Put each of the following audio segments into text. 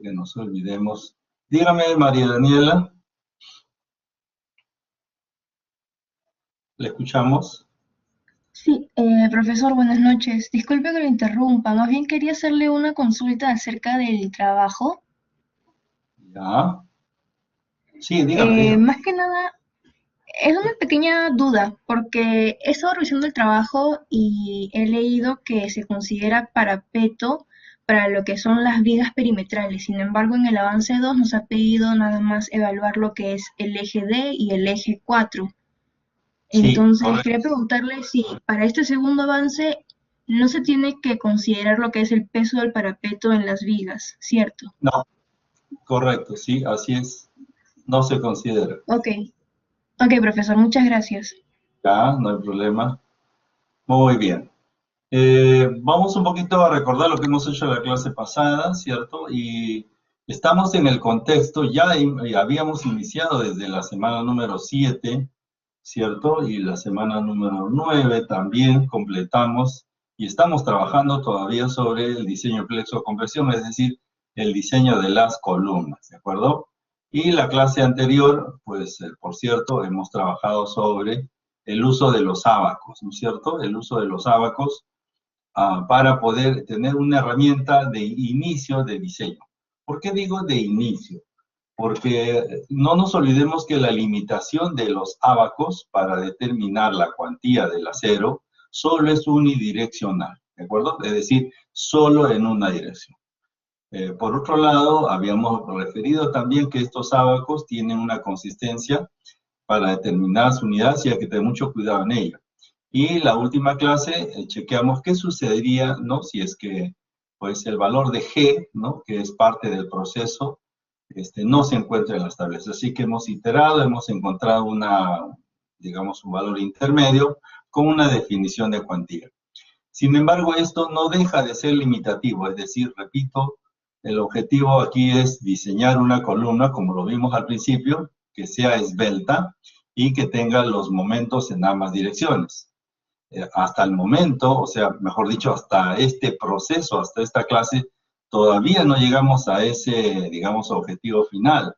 que nos olvidemos. Dígame, María Daniela, ¿le escuchamos? Sí, profesor, buenas noches. Disculpe que lo interrumpa. Más bien quería hacerle una consulta acerca del trabajo. Ya. Sí, dígame, dígame. Más que nada, es una pequeña duda, porque he estado revisando el trabajo y he leído que se considera parapeto para lo que son las vigas perimetrales. Sin embargo, en el avance 2 nos ha pedido nada más evaluar lo que es el eje D y el eje 4. Sí, Entonces, correcto. quería preguntarle si para este segundo avance no se tiene que considerar lo que es el peso del parapeto en las vigas, ¿cierto? No, correcto, sí, así es. No se considera. Ok, ok, profesor, muchas gracias. Ya, no hay problema. Muy bien. Vamos un poquito a recordar lo que hemos hecho en la clase pasada, ¿cierto? Y estamos en el contexto, ya habíamos iniciado desde la semana número 7, ¿cierto? Y la semana número 9 también completamos y estamos trabajando todavía sobre el diseño plexo-compresión, es decir, el diseño de las columnas, ¿de acuerdo? Y la clase anterior, pues, por cierto, hemos trabajado sobre el uso de los ábacos, ¿no es cierto? El uso de los ábacos para poder tener una herramienta de inicio de diseño. ¿Por qué digo de inicio? Porque no nos olvidemos que la limitación de los ábacos para determinar la cuantía del acero solo es unidireccional, ¿de acuerdo? Es decir, solo en una dirección. Por otro lado, habíamos referido también que estos ábacos tienen una consistencia para determinar su unidad, y hay que tener mucho cuidado en ello. Y la última clase, chequeamos qué sucedería, ¿no? Si es que, pues, el valor de G, ¿no? Que es parte del proceso, no se encuentra en las tablas. Así que hemos iterado, hemos encontrado digamos, un valor intermedio con una definición de cuantía. Sin embargo, esto no deja de ser limitativo, es decir, repito, el objetivo aquí es diseñar una columna, como lo vimos al principio, que sea esbelta y que tenga los momentos en ambas direcciones. Hasta el momento, o sea, mejor dicho, hasta este proceso, hasta esta clase, todavía no llegamos a ese, digamos, objetivo final.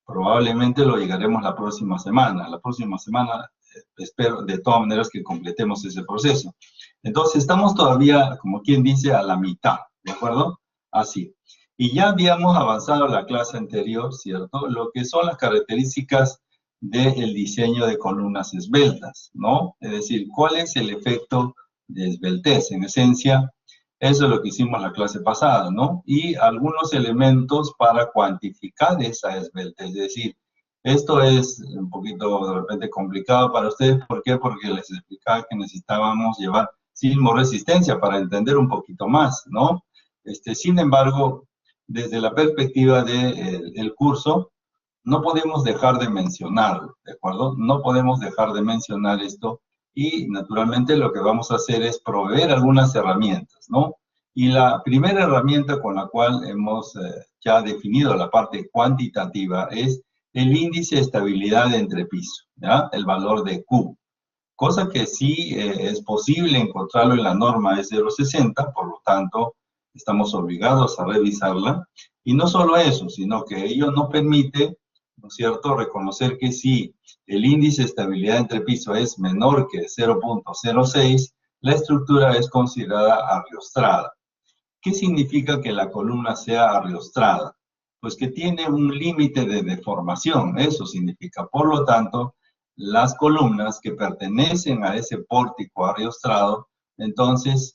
Probablemente lo llegaremos la próxima semana. La próxima semana espero de todas maneras que completemos ese proceso. Entonces, estamos todavía, como quien dice, a la mitad, ¿de acuerdo? Así. Y ya habíamos avanzado en la clase anterior, ¿cierto? Lo que son las características del diseño de columnas esbeltas, ¿no? Es decir, ¿cuál es el efecto de esbeltez? En esencia, eso es lo que hicimos la clase pasada, ¿no? Y algunos elementos para cuantificar esa esbeltez. Es decir, esto es un poquito de repente complicado para ustedes. ¿Por qué? Porque les explicaba que necesitábamos llevar sismo resistencia para entender un poquito más, ¿no? Sin embargo, desde la perspectiva del curso, no podemos dejar de mencionarlo, ¿de acuerdo? No podemos dejar de mencionar esto y naturalmente lo que vamos a hacer es proveer algunas herramientas, ¿no? Y la primera herramienta con la cual hemos ya definido la parte cuantitativa es el índice de estabilidad de entrepiso, ¿ya? El valor de Q, cosa que sí es posible encontrarlo en la norma E060, por lo tanto, estamos obligados a revisarla. Y no solo eso, sino que ello nos permite, ¿no es cierto?, reconocer que si el índice de estabilidad entre piso es menor que 0.06, la estructura es considerada arriostrada. ¿Qué significa que la columna sea arriostrada? Pues que tiene un límite de deformación, eso significa. Por lo tanto, las columnas que pertenecen a ese pórtico arriostrado, entonces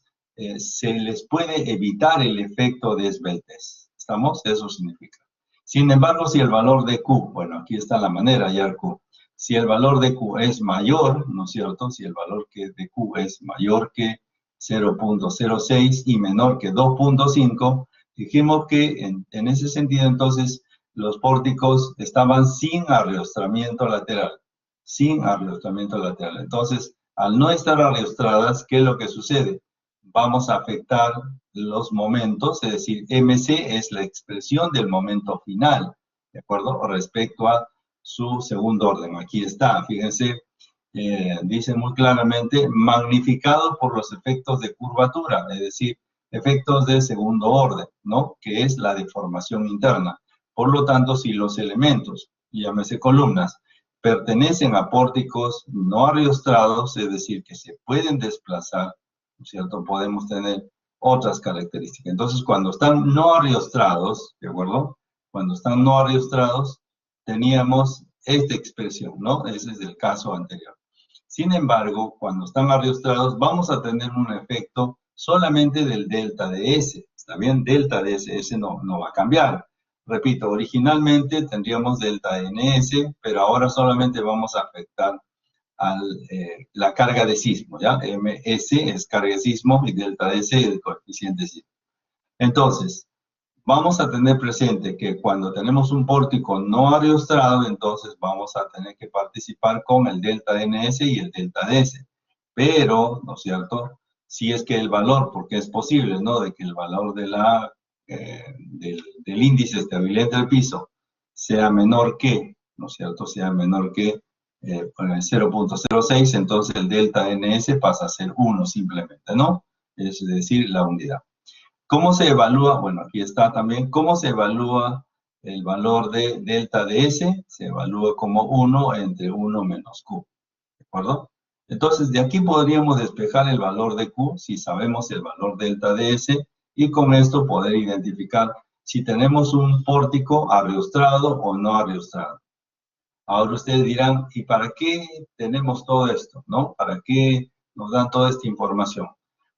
se les puede evitar el efecto de esbeltez. ¿Estamos? Eso significa. Sin embargo, si el valor de Q, bueno, aquí está la manera, ya Q, si el valor de Q es mayor, ¿no es cierto? Si el valor de Q es mayor que 0.06 y menor que 2.5, dijimos que en ese sentido entonces los pórticos estaban sin arriostramiento lateral, sin arriostramiento lateral. Entonces, al no estar arriostradas, ¿qué es lo que sucede? Vamos a afectar los momentos, es decir, MC es la expresión del momento final, ¿de acuerdo? Respecto a su segundo orden. Aquí está, fíjense, dice muy claramente, magnificado por los efectos de curvatura, es decir, efectos de segundo orden, ¿no? Que es la deformación interna. Por lo tanto, si los elementos, llámese columnas, pertenecen a pórticos no arriostrados, es decir, que se pueden desplazar, ¿no es cierto? Podemos tener otras características. Entonces, cuando están no arriostrados, ¿de acuerdo? Cuando están no arriostrados, teníamos esta expresión, ¿no? Ese es el caso anterior. Sin embargo, cuando están arriostrados, vamos a tener un efecto solamente del delta de S. ¿Está bien? Delta de S, ese no va a cambiar. Repito, originalmente tendríamos delta NS, pero ahora solamente vamos a afectar a la carga de sismo, ¿ya? MS es carga de sismo y delta S es el coeficiente sismo. Entonces, vamos a tener presente que cuando tenemos un pórtico no arriostrado, entonces vamos a tener que participar con el delta NS y el delta DS. Pero, ¿no es cierto? Si es que el valor, porque es posible, ¿no? De que el valor de del índice de estabilidad del piso sea menor que, ¿no es cierto? Sea menor que 0.06, entonces el delta NS pasa a ser 1 simplemente, ¿no? Es decir, la unidad. ¿Cómo se evalúa? Bueno, aquí está también. ¿Cómo se evalúa el valor de delta de S? Se evalúa como 1 entre 1 menos Q. ¿De acuerdo? Entonces, de aquí podríamos despejar el valor de Q si sabemos el valor delta de S y con esto poder identificar si tenemos un pórtico arriostrado o no arriostrado. Ahora ustedes dirán, ¿y para qué tenemos todo esto? ¿No? ¿Para qué nos dan toda esta información?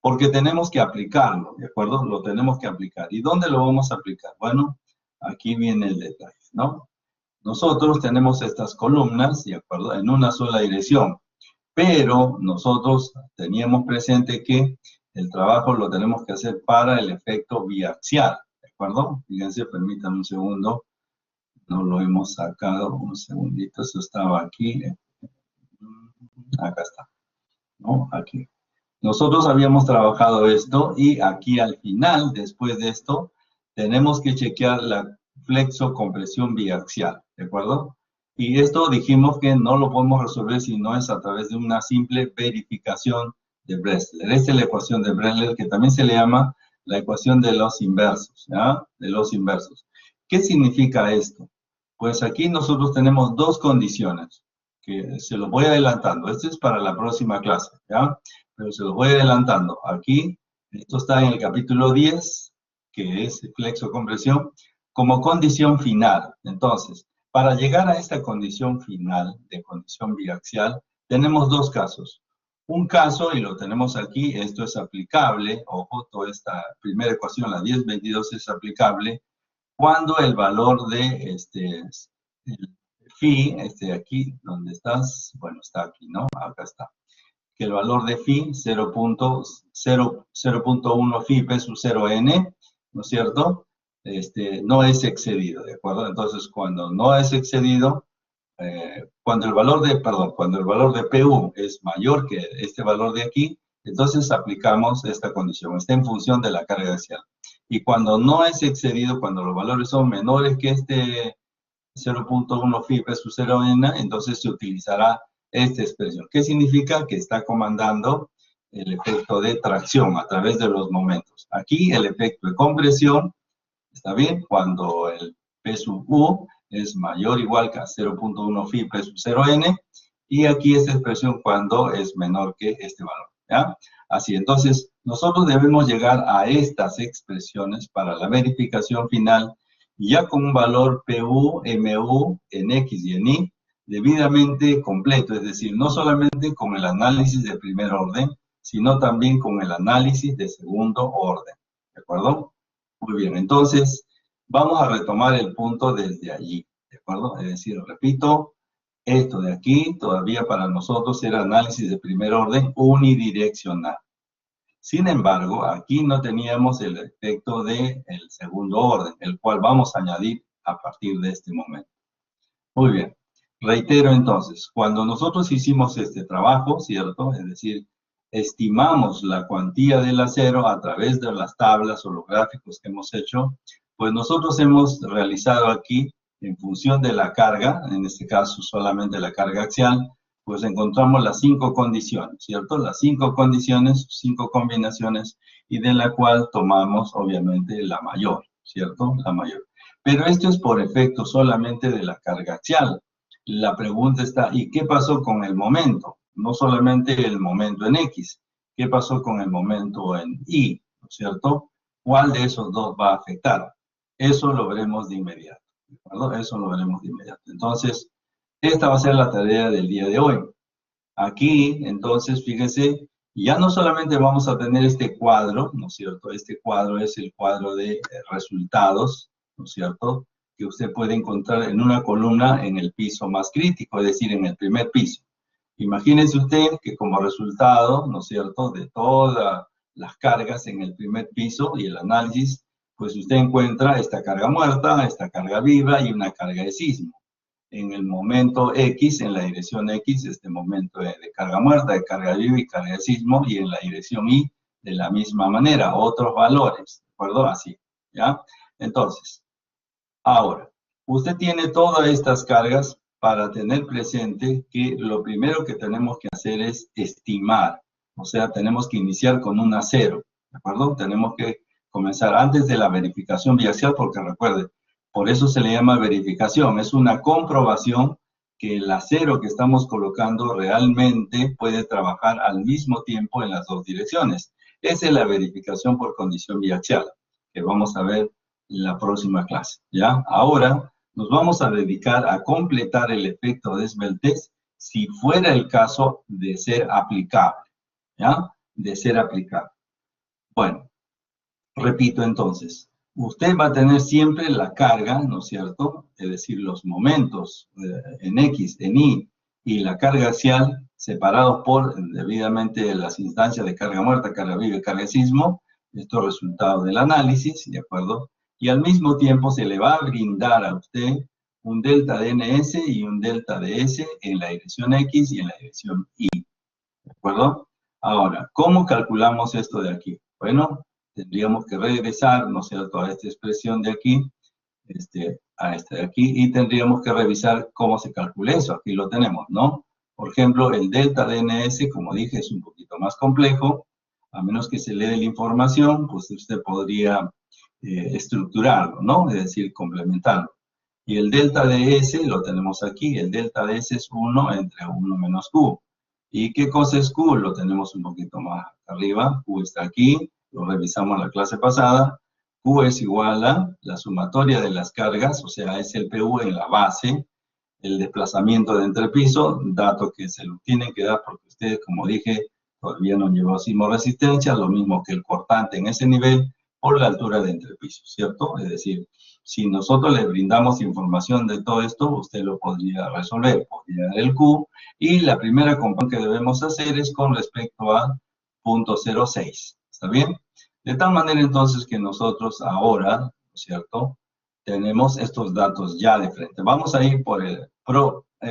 Porque tenemos que aplicarlo, ¿de acuerdo? Lo tenemos que aplicar. ¿Y dónde lo vamos a aplicar? Bueno, aquí viene el detalle, ¿no? Nosotros tenemos estas columnas, ¿de acuerdo? En una sola dirección, pero nosotros teníamos presente que el trabajo lo tenemos que hacer para el efecto biaxial, ¿de acuerdo? Fíjense, permítanme un segundo. No lo hemos sacado, un segundito, eso estaba aquí. Acá está, ¿no? Aquí. Nosotros habíamos trabajado esto y aquí al final, después de esto, tenemos que chequear la flexo-compresión biaxial, ¿de acuerdo? Y esto dijimos que no lo podemos resolver si no es a través de una simple verificación de Bresler. Esta es la ecuación de Bresler que también se le llama la ecuación de los inversos, ¿ya? De los inversos. ¿Qué significa esto? Pues aquí nosotros tenemos dos condiciones, que se los voy adelantando. Esto es para la próxima clase, ¿ya? Pero se los voy adelantando. Aquí, esto está en el capítulo 10, que es flexo-compresión, como condición final. Entonces, para llegar a esta condición final, de condición biaxial, tenemos dos casos. Un caso, y lo tenemos aquí, esto es aplicable, ojo, toda esta primera ecuación, la 1022, es aplicable cuando el valor de el phi, aquí, ¿dónde estás? Bueno, está aquí, ¿no? Acá está. Que el valor de phi, 0.1 phi p sub 0n, ¿no es cierto? No es excedido, ¿de acuerdo? Entonces, cuando no es excedido, cuando el valor de PU es mayor que este valor de aquí, entonces aplicamos esta condición. Está en función de la carga axial. Y cuando no es excedido, cuando los valores son menores que este 0.1 phi p sub 0n, entonces se utilizará esta expresión. ¿Qué significa? Que está comandando el efecto de tracción a través de los momentos. Aquí el efecto de compresión, ¿está bien? Cuando el P sub U es mayor o igual que a 0.1 phi P sub 0n, y aquí esta expresión cuando es menor que este valor, ¿ya? Así, entonces, nosotros debemos llegar a estas expresiones para la verificación final, ya con un valor PU, MU, en X y en Y, debidamente completo, es decir, no solamente con el análisis de primer orden, sino también con el análisis de segundo orden, ¿de acuerdo? Muy bien, entonces, vamos a retomar el punto desde allí, ¿de acuerdo? Es decir, repito, esto de aquí todavía para nosotros era análisis de primer orden unidireccional. Sin embargo, aquí no teníamos el efecto del segundo orden, el cual vamos a añadir a partir de este momento. Muy bien. Reitero entonces, cuando nosotros hicimos este trabajo, ¿cierto? Es decir, estimamos la cuantía del acero a través de las tablas o los gráficos que hemos hecho, pues nosotros hemos realizado aquí, en función de la carga, en este caso solamente la carga axial, pues encontramos las 5 condiciones, ¿cierto? Las 5 condiciones, 5 combinaciones, y de la cual tomamos, obviamente, la mayor, ¿cierto? La mayor. Pero esto es por efecto solamente de la carga axial. La pregunta está, ¿y qué pasó con el momento? No solamente el momento en X, ¿qué pasó con el momento en Y? ¿No es cierto? ¿Cuál de esos dos va a afectar? Eso lo veremos de inmediato, ¿de acuerdo? Eso lo veremos de inmediato. Entonces, esta va a ser la tarea del día de hoy. Aquí, entonces, fíjese, ya no solamente vamos a tener este cuadro, ¿no es cierto? Este cuadro es el cuadro de resultados, ¿no es cierto? Que usted puede encontrar en una columna en el piso más crítico, es decir, en el primer piso. Imagínese usted que como resultado, ¿no es cierto?, de todas las cargas en el primer piso y el análisis, pues usted encuentra esta carga muerta, esta carga viva y una carga de sismo. En el momento X, en la dirección X, este momento de carga muerta, de carga viva y carga de sismo, y en la dirección Y, de la misma manera, otros valores, ¿de acuerdo? Así, ¿ya? Entonces, ahora, usted tiene todas estas cargas para tener presente que lo primero que tenemos que hacer es estimar, o sea, tenemos que iniciar con un cero, ¿de acuerdo? Tenemos que comenzar antes de la verificación biaxial, porque recuerde, por eso se le llama verificación, es una comprobación que el acero que estamos colocando realmente puede trabajar al mismo tiempo en las dos direcciones. Esa es la verificación por condición biaxial, que vamos a ver en la próxima clase, ¿ya? Ahora nos vamos a dedicar a completar el efecto de esbeltez si fuera el caso de ser aplicable, ¿ya? De ser aplicable. Bueno, repito entonces, usted va a tener siempre la carga, ¿no es cierto? Es decir, los momentos en X, en Y y la carga axial separados por debidamente las instancias de carga muerta, carga viva y carga de sismo. Esto es resultado del análisis, ¿de acuerdo? Y al mismo tiempo se le va a brindar a usted un delta de NS y un delta de S en la dirección X y en la dirección Y, ¿de acuerdo? Ahora, ¿cómo calculamos esto de aquí? Bueno, tendríamos que regresar, ¿no es cierto?, a esta expresión de aquí, a esta de aquí, y tendríamos que revisar cómo se calcula eso. Aquí lo tenemos, ¿no? Por ejemplo, el delta de NS, como dije, es un poquito más complejo. A menos que se le dé la información, pues usted podría estructurarlo, ¿no? Es decir, complementarlo. Y el delta de S lo tenemos aquí. El delta de S es 1 entre 1 menos Q. ¿Y qué cosa es Q? Lo tenemos un poquito más arriba. Q está aquí. Lo revisamos en la clase pasada. Q es igual a la sumatoria de las cargas, o sea, es el PU en la base, el desplazamiento de entrepiso, dato que se lo tienen que dar porque ustedes, como dije, todavía no llevó sismoresistencia, lo mismo que el cortante en ese nivel, por la altura de entrepiso, ¿cierto? Es decir, si nosotros le brindamos información de todo esto, usted lo podría resolver, podría dar el Q, y la primera comparación que debemos hacer es con respecto a 0.06, ¿está bien? De tal manera entonces que nosotros ahora, ¿no es cierto?, tenemos estos datos ya de frente. Vamos a ir por el,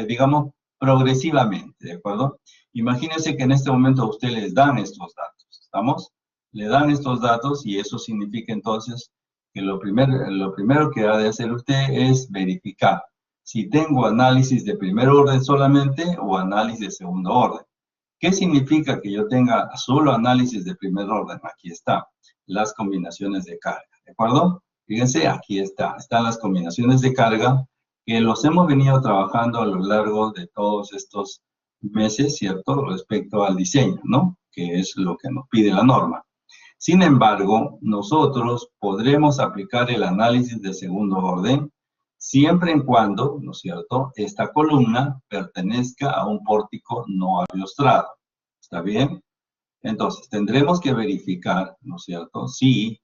digamos, progresivamente, ¿de acuerdo? Imagínense que en este momento a usted les dan estos datos, ¿estamos? Le dan estos datos y eso significa entonces que lo primero que ha de hacer usted es verificar si tengo análisis de primer orden solamente o análisis de segundo orden. ¿Qué significa que yo tenga solo análisis de primer orden? Aquí está, las combinaciones de carga, ¿de acuerdo? Fíjense, aquí están las combinaciones de carga que los hemos venido trabajando a lo largo de todos estos meses, ¿cierto? Respecto al diseño, ¿no? Que es lo que nos pide la norma. Sin embargo, nosotros podremos aplicar el análisis de segundo orden siempre en cuando, ¿no es cierto?, esta columna pertenezca a un pórtico no abiostral. ¿Está bien? Entonces, tendremos que verificar, ¿no es cierto?, si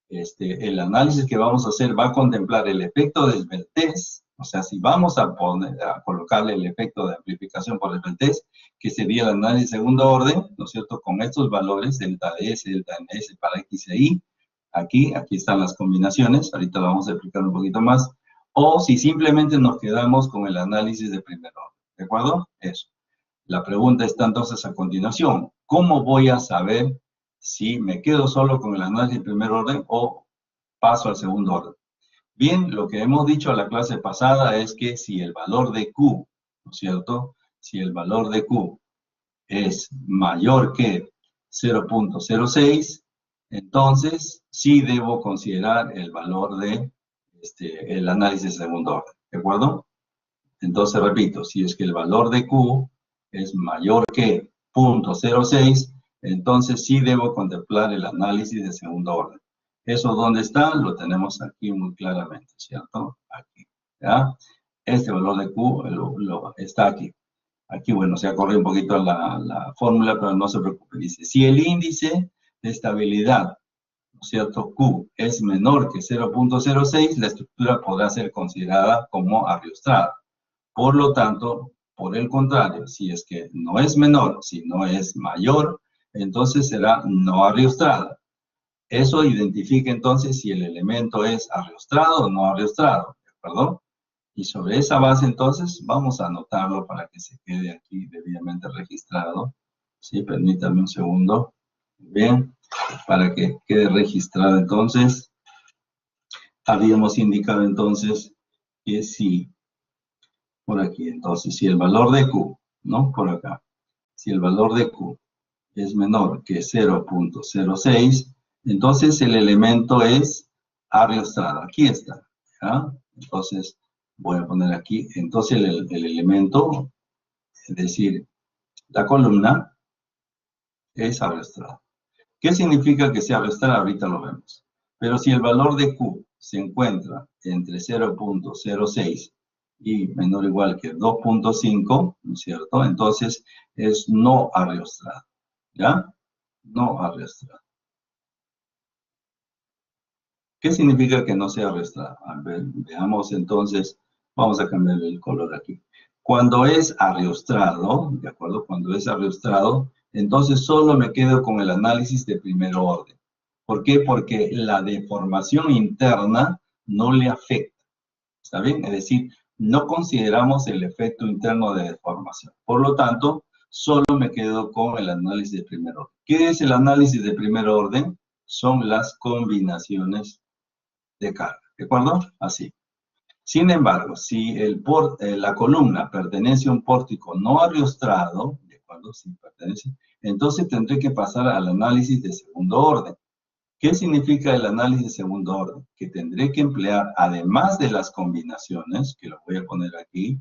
el análisis que vamos a hacer va a contemplar el efecto de esbeltez, o sea, si vamos a colocarle el efecto de amplificación por esbeltez, que sería el análisis de segundo orden, ¿no es cierto?, con estos valores, delta de S, delta de S para X e Y, aquí están las combinaciones, ahorita lo vamos a explicar un poquito más, o si simplemente nos quedamos con el análisis de primer orden, ¿de acuerdo? Eso. La pregunta está entonces a continuación, ¿cómo voy a saber si me quedo solo con el análisis de primer orden o paso al segundo orden? Bien, lo que hemos dicho en la clase pasada es que si el valor de Q, ¿no es cierto?, si el valor de Q es mayor que 0.06, entonces sí debo considerar el valor de el análisis de segundo orden, ¿de acuerdo? Entonces repito, si es que el valor de Q es mayor que 0.06, entonces sí debo contemplar el análisis de segundo orden. ¿Eso dónde está? Lo tenemos aquí muy claramente, ¿cierto? Aquí, ¿ya? Este valor de Q está aquí. Aquí, bueno, se ha corrido un poquito la fórmula, pero no se preocupe. Dice, si el índice de estabilidad, ¿no es cierto?, Q es menor que 0.06, la estructura podrá ser considerada como arriostrada. Por lo tanto, por el contrario, si es que no es menor, si no es mayor, entonces será no arriostrada. Eso identifica entonces si el elemento es arriostrado o no arriostrado, ¿de acuerdo? Y sobre esa base, entonces, vamos a anotarlo para que se quede aquí debidamente registrado. Sí, permítame un segundo. Bien, para que quede registrado, entonces, habíamos indicado entonces que si, por aquí, entonces, si el valor de Q, ¿no? Por acá, si el valor de Q es menor que 0.06, entonces el elemento es arriostrado. Aquí está, ¿ya? Entonces, voy a poner aquí, entonces el elemento, es decir, la columna, es arriostrado. ¿Qué significa que sea arriostrado? Ahorita lo vemos. Pero si el valor de Q se encuentra entre 0.06 y menor o igual que 2.5, ¿no es cierto? Entonces es no arriostrado, ¿ya? No arriostrado. ¿Qué significa que no sea arriostrado? A ver, veamos entonces, vamos a cambiar el color aquí. Cuando es arriostrado, ¿de acuerdo? Cuando es arriostrado, entonces solo me quedo con el análisis de primer orden. ¿Por qué? Porque la deformación interna no le afecta. ¿Está bien? Es decir, no consideramos el efecto interno de deformación. Por lo tanto, solo me quedo con el análisis de primer orden. ¿Qué es el análisis de primer orden? Son las combinaciones de carga, ¿de acuerdo? Así. Sin embargo, si la columna pertenece a un pórtico no arriostrado, ¿de acuerdo? Si pertenece, entonces tendré que pasar al análisis de segundo orden. ¿Qué significa el análisis de segundo orden? Que tendré que emplear, además de las combinaciones, que lo voy a poner aquí,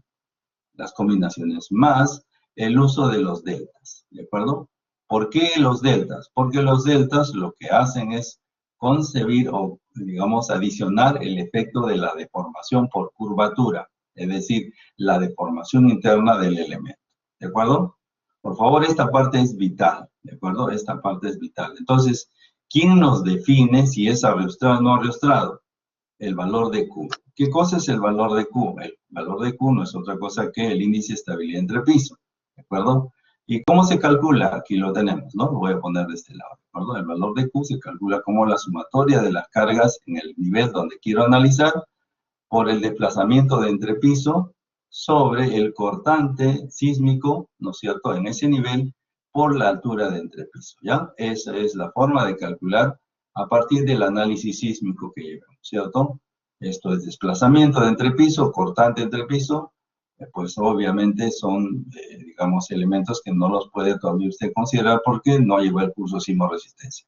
las combinaciones más el uso de los deltas, ¿de acuerdo? ¿Por qué los deltas? Porque los deltas lo que hacen es concebir o, digamos, adicionar el efecto de la deformación por curvatura, es decir, la deformación interna del elemento, ¿de acuerdo? Por favor, esta parte es vital, ¿de acuerdo? Esta parte es vital. Entonces, ¿quién nos define si es arriostrado o no arriostrado? El valor de Q. ¿Qué cosa es el valor de Q? El valor de Q no es otra cosa que el índice de estabilidad entre piso, ¿de acuerdo? ¿Y cómo se calcula? Aquí lo tenemos, ¿no? Lo voy a poner de este lado, ¿de acuerdo? El valor de Q se calcula como la sumatoria de las cargas en el nivel donde quiero analizar por el desplazamiento de entrepiso sobre el cortante sísmico, ¿no es cierto?, en ese nivel por la altura de entrepiso, ¿ya? Esa es la forma de calcular a partir del análisis sísmico que llevamos, ¿cierto? Esto es desplazamiento de entrepiso, cortante entrepiso, pues obviamente son, digamos, elementos que no los puede todavía usted considerar porque no llevó el curso sismoresistencia.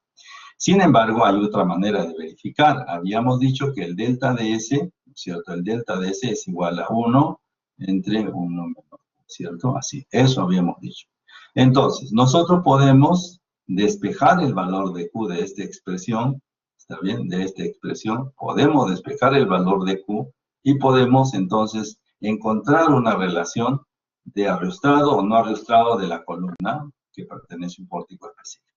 Sin embargo, hay otra manera de verificar. Habíamos dicho que el delta de S, ¿cierto? El delta de S es igual a 1 entre 1 menor, ¿cierto? Así, eso habíamos dicho. Entonces, nosotros podemos despejar el valor de Q de esta expresión, ¿está bien? De esta expresión, podemos despejar el valor de Q y podemos entonces encontrar una relación de arriostrado o no arriostrado de la columna que pertenece a un pórtico específico.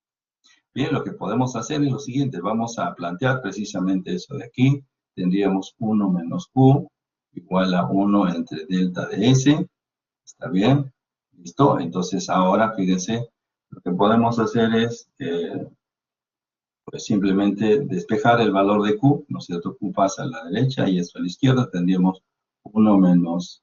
Bien, lo que podemos hacer es lo siguiente, vamos a plantear precisamente eso de aquí, tendríamos 1 menos Q igual a 1 entre delta de S, ¿está bien? ¿Listo? Entonces ahora, fíjense, lo que podemos hacer es, pues simplemente despejar el valor de Q, ¿no es cierto? Q pasa a la derecha y esto a la izquierda, tendríamos 1 menos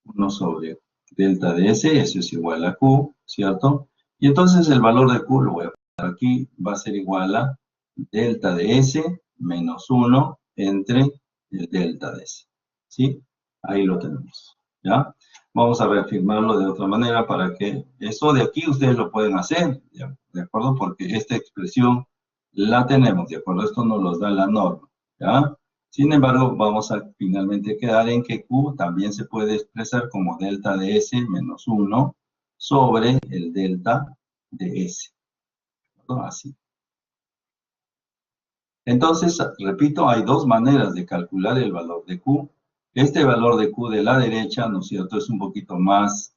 1 sobre delta de S, eso es igual a Q, ¿cierto? Y entonces el valor de Q lo voy a poner aquí, va a ser igual a delta de S menos 1 entre el delta de S, ¿sí? Ahí lo tenemos, ¿ya? Vamos a reafirmarlo de otra manera para que eso de aquí ustedes lo pueden hacer, ¿ya? ¿De acuerdo? Porque esta expresión la tenemos, ¿de acuerdo? Esto nos lo da la norma, ¿ya? Sin embargo, vamos a finalmente quedar en que Q también se puede expresar como delta de S menos 1 sobre el delta de S, ¿no? Así. Entonces, repito, hay dos maneras de calcular el valor de Q. Este valor de Q de la derecha, ¿no es cierto?, es un poquito más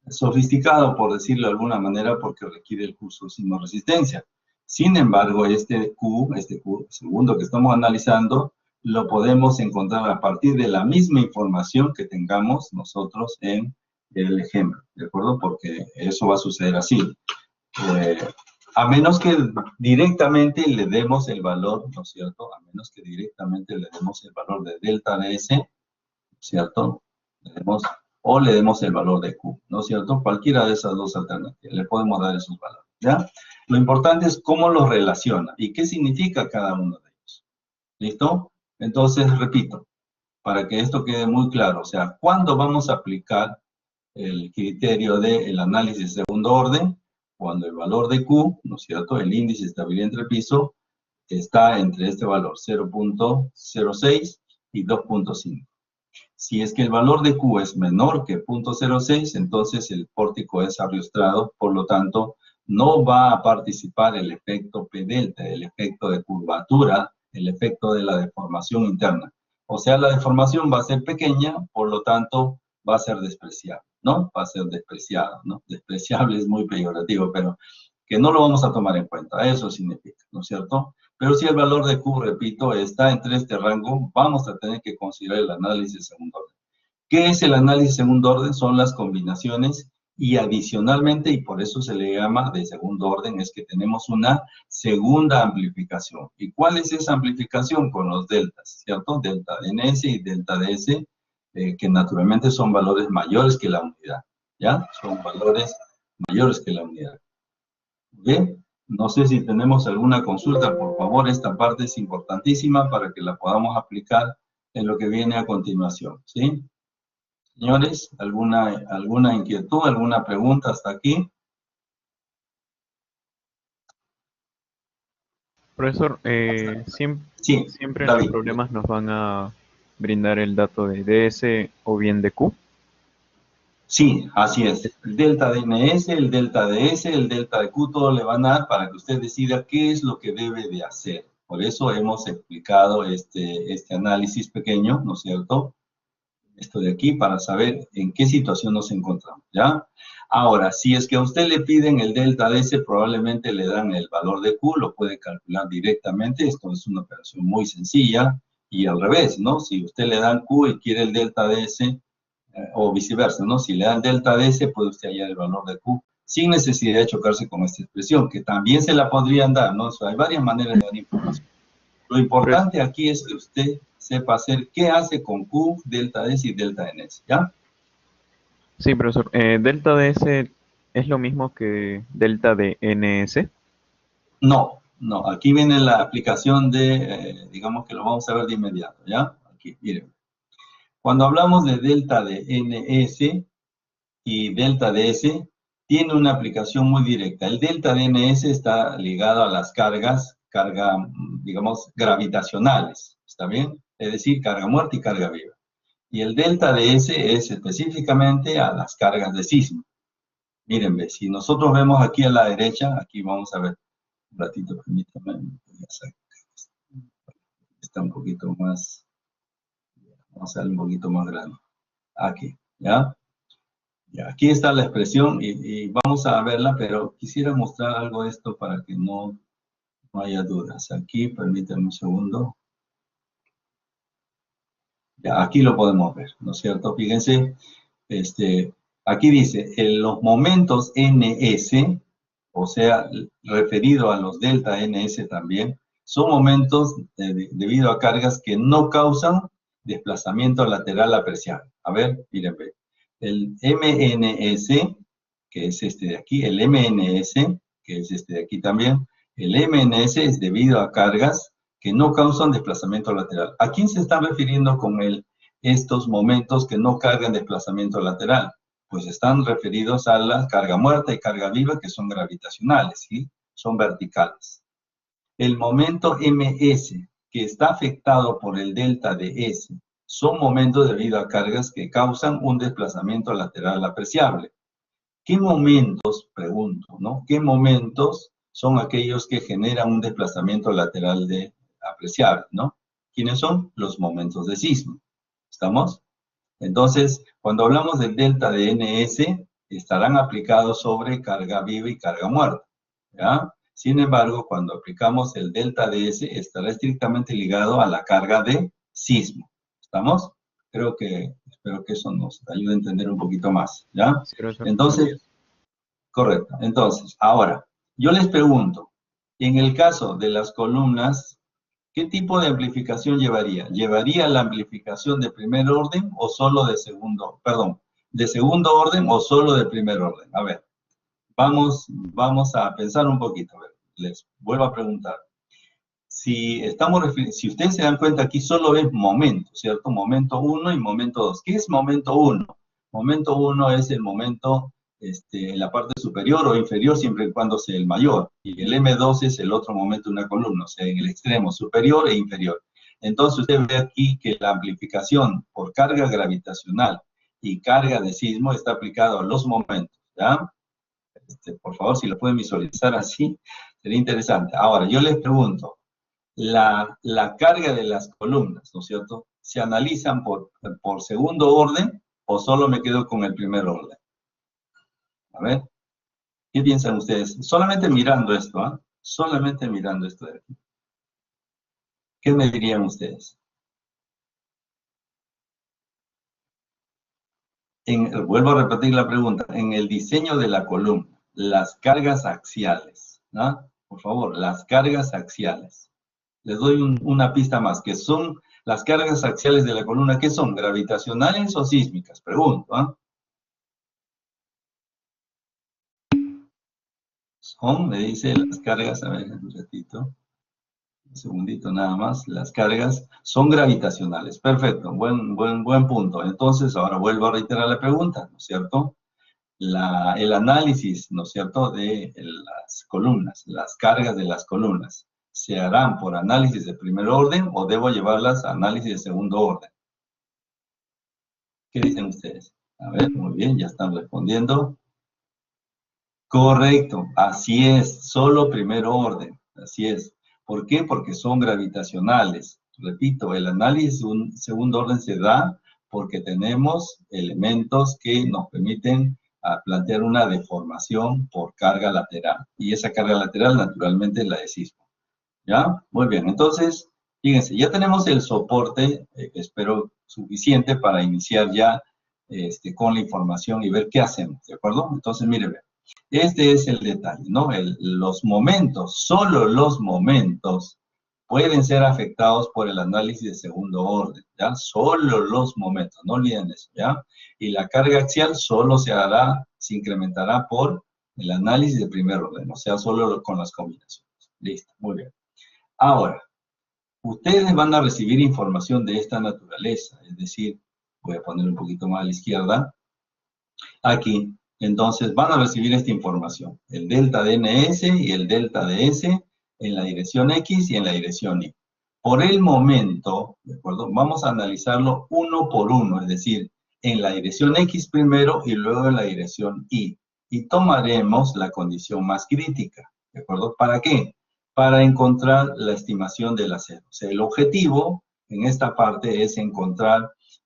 sofisticado, por decirlo de alguna manera, porque requiere el curso signo resistencia. Sin embargo, este Q segundo que estamos analizando, lo podemos encontrar a partir de la misma información que tengamos nosotros en el ejemplo, ¿de acuerdo? Porque eso va a suceder así. Eh, a menos que directamente le demos el valor, ¿no es cierto? A menos que directamente le demos el valor de delta de S, ¿cierto? O le demos el valor de Q, ¿no es cierto? Cualquiera de esas dos alternativas, le podemos dar esos valores, ¿ya? Lo importante es cómo los relaciona y qué significa cada uno de ellos. ¿Listo? Entonces, repito, para que esto quede muy claro, o sea, ¿cuándo vamos a aplicar el criterio del análisis de segundo orden? Cuando el valor de Q, ¿no es cierto? El índice de estabilidad entre piso está entre este valor, 0.06 y 2.5. Si es que el valor de Q es menor que 0.06, entonces el pórtico es ariostrado, por lo tanto, no va a participar el efecto P delta, el efecto de curvatura, el efecto de la deformación interna. O sea, la deformación va a ser pequeña, por lo tanto, va a ser despreciable, ¿no? Va a ser despreciado, ¿no? Despreciable es muy peyorativo, pero que no lo vamos a tomar en cuenta, eso significa, ¿no es cierto? Pero si el valor de Q, repito, está entre este rango, vamos a tener que considerar el análisis de segundo orden. ¿Qué es el análisis de segundo orden? Son las combinaciones y adicionalmente, y por eso se le llama de segundo orden, es que tenemos una segunda amplificación. ¿Y cuál es esa amplificación? Con los deltas, ¿cierto? Delta de NS y delta de S, que naturalmente son valores mayores que la unidad, ¿ya? Son valores mayores que la unidad. Bien, no sé si tenemos alguna consulta, por favor, esta parte es importantísima para que la podamos aplicar en lo que viene a continuación, ¿sí? Señores, ¿alguna inquietud, alguna pregunta hasta aquí? Profesor, Sí, siempre en los David. problemas nos van a brindar el dato de DS o bien de Q. Sí, así es. El delta de NS, el delta de S, el delta de Q, todo le van a dar para que usted decida qué es lo que debe de hacer. Por eso hemos explicado este análisis pequeño, ¿no es cierto? Esto de aquí para saber en qué situación nos encontramos, ¿ya? Ahora, si es que a usted le piden el delta de S, probablemente le dan el valor de Q, lo puede calcular directamente, esto es una operación muy sencilla, y al revés, ¿no? Si usted le dan Q y quiere el delta de S, o viceversa, ¿no? Si le dan delta de S, puede usted hallar el valor de Q, sin necesidad de chocarse con esta expresión, que también se la podrían dar, ¿no? O sea, hay varias maneras de dar información. Lo Pero importante aquí es que usted sepa hacer qué hace con Q, delta S y delta NS, ¿ya? sí, profesor, delta DS es lo mismo que delta de NS. No, no, aquí viene la aplicación de, digamos que lo vamos a ver de inmediato, ¿ya? Aquí, miren. Cuando hablamos de delta de NS y delta de S, tiene una aplicación muy directa. El delta de NS está ligado a las digamos, gravitacionales, ¿está bien? Es decir, carga muerta y carga viva. Y el delta de S es específicamente a las cargas de sismo. Miren, ve, si nosotros vemos aquí a la derecha, aquí vamos a ver, un ratito, permítanme, está un poquito más, vamos a hacer un poquito más grande. Aquí, ¿ya? Ya, aquí está la expresión y vamos a verla, pero quisiera mostrar algo de esto para que no haya dudas. Aquí, permítanme un segundo. Ya, aquí lo podemos ver, ¿no es cierto? Fíjense, aquí dice, en los momentos NS, o sea, referido a los delta NS también, son momentos debido a cargas que no causan desplazamiento lateral apreciable. A ver, miren, el MNS, que es este de aquí, el MNS, que es este de aquí también, el MNS es debido a cargas que no causan desplazamiento lateral. ¿A quién se está refiriendo con el estos momentos que no cargan desplazamiento lateral? Pues están referidos a la carga muerta y carga viva, que son gravitacionales, ¿sí? Son verticales. El momento ms, que está afectado por el delta de S, son momentos debido a cargas que causan un desplazamiento lateral apreciable. ¿Qué momentos, pregunto, ¿no? ¿Qué momentos son aquellos que generan un desplazamiento lateral apreciable, ¿no? ¿Quiénes son? Los momentos de sismo. ¿Estamos? Entonces, cuando hablamos del delta de NS, estarán aplicados sobre carga viva y carga muerta, ¿ya? Sin embargo, cuando aplicamos el delta de S, estará estrictamente ligado a la carga de sismo. ¿Estamos? Espero que eso nos ayude a entender un poquito más, ¿ya? Sí, profesor. Entonces, correcto. Entonces, ahora, yo les pregunto, en el caso de las columnas, ¿qué tipo de amplificación llevaría? ¿Llevaría la amplificación de primer orden o solo de segundo? Perdón, ¿de segundo orden o solo de primer orden? A ver, vamos a pensar un poquito. A ver, les vuelvo a preguntar. Si ustedes se dan cuenta, aquí solo es momento, ¿cierto? Momento 1 y momento 2. ¿Qué es momento 1? Momento 1 es el momento en la parte superior o inferior, siempre y cuando sea el mayor. Y el M2 es el otro momento de una columna, o sea, en el extremo superior e inferior. Entonces, usted ve aquí que la amplificación por carga gravitacional y carga de sismo está aplicado a los momentos, ¿ya? Por favor, si lo pueden visualizar así, sería interesante. Ahora, yo les pregunto, la carga de las columnas, ¿no es cierto? ¿Se analizan por segundo orden o solo me quedo con el primer orden? A ver, ¿qué piensan ustedes? Solamente mirando esto, ¿ah? Solamente mirando esto de aquí. ¿Qué me dirían ustedes? Vuelvo a repetir la pregunta. En el diseño de la columna, las cargas axiales, ¿no? Por favor, las cargas axiales. Les doy una pista más, que son las cargas axiales de la columna, ¿qué son? ¿Gravitacionales o sísmicas? Pregunto, ¿ah? Son, me dice, las cargas, a ver, un ratito, un segundito nada más, las cargas son gravitacionales. Perfecto, buen punto. Entonces, ahora vuelvo a reiterar la pregunta, ¿no es cierto? El análisis, ¿no es cierto?, de las columnas, las cargas de las columnas, ¿se harán por análisis de primer orden o debo llevarlas a análisis de segundo orden? ¿Qué dicen ustedes? A ver, muy bien, ya están respondiendo. Correcto, así es, solo primer orden, así es. ¿Por qué? Porque son gravitacionales. Repito, el análisis de un segundo orden se da porque tenemos elementos que nos permiten plantear una deformación por carga lateral. Y esa carga lateral, naturalmente, es la de sismo. ¿Ya? Muy bien, entonces, fíjense, ya tenemos el soporte, espero suficiente para iniciar ya con la información y ver qué hacemos, ¿de acuerdo? Entonces, miren, este es el detalle, ¿no? Los momentos, solo los momentos pueden ser afectados por el análisis de segundo orden, ¿ya? Solo los momentos, no olviden eso, ¿ya? Y la carga axial solo se incrementará por el análisis de primer orden, o sea, solo con las combinaciones. Listo, muy bien. Ahora, ustedes van a recibir información de esta naturaleza, es decir, voy a poner un poquito más a la izquierda, aquí, entonces van a recibir esta información, el delta de NS y el delta de S en la dirección X y en la dirección Y. Por el momento, ¿de acuerdo? Vamos a analizarlo uno por uno, es decir, en la dirección X primero y luego en la dirección Y. Y tomaremos la condición más crítica, ¿de acuerdo? ¿Para qué? Para encontrar la estimación del acero. O sea, el objetivo en esta parte es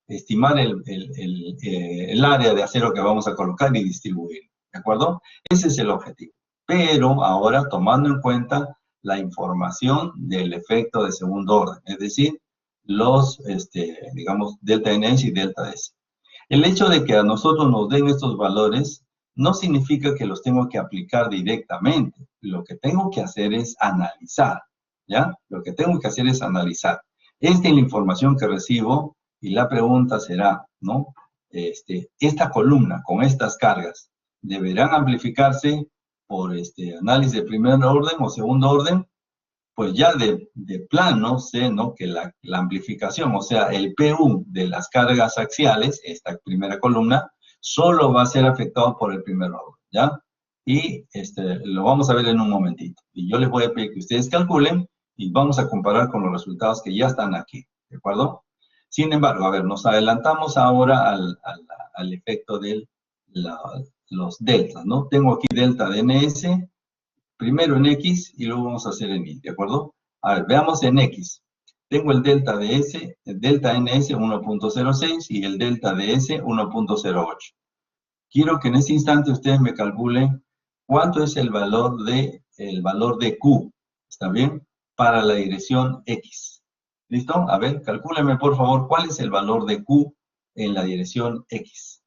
estimar el área de acero que vamos a colocar y distribuir, ¿de acuerdo? Ese es el objetivo. Pero ahora tomando en cuenta la información del efecto de segundo orden, es decir, digamos, delta NS y delta S. El hecho de que a nosotros nos den estos valores no significa que los tengo que aplicar directamente. Lo que tengo que hacer es analizar, ¿ya? Lo que tengo que hacer es analizar. Esta es la información que recibo y la pregunta será, ¿no? Esta columna con estas cargas, ¿deberán amplificarse por análisis de primer orden o segundo orden? pues ya de plano sé, ¿no?, que la amplificación, o sea, el PU de las cargas axiales, esta primera columna, solo va a ser afectado por el primer orden, ¿ya? Y lo vamos a ver en un momentito. Y yo les voy a pedir que ustedes calculen y vamos a comparar con los resultados que ya están aquí, ¿de acuerdo? Sin embargo, a ver, nos adelantamos ahora al efecto de los deltas, ¿no? Tengo aquí delta de ns, primero en X y luego vamos a hacer en Y, ¿de acuerdo? A ver, veamos en X. Tengo el delta de S, el delta NS 1.06 y el delta de S 1.08. Quiero que en este instante ustedes me calculen cuánto es el valor de Q, ¿está bien? Para la dirección X. ¿Listo? A ver, calcúlenme por favor cuál es el valor de Q en la dirección X.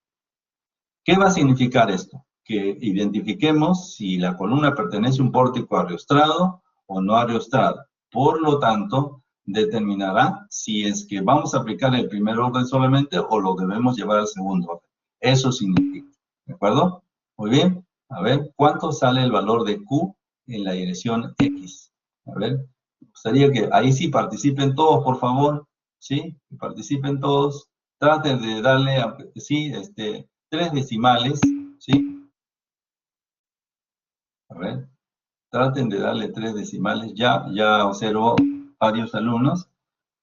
¿Qué va a significar esto? Que identifiquemos si la columna pertenece a un pórtico ariostrado o no ariostrado. Por lo tanto, determinará si es que vamos a aplicar el primer orden solamente o lo debemos llevar al segundo orden. Eso significa, ¿de acuerdo? Muy bien. A ver, ¿cuánto sale el valor de Q en la dirección X? A ver, me gustaría que ahí sí participen todos, por favor. ¿Sí? Que participen todos. Traten de darle, sí, 3 decimales, ¿sí? A ver, traten de darle 3 decimales. Ya observo varios alumnos.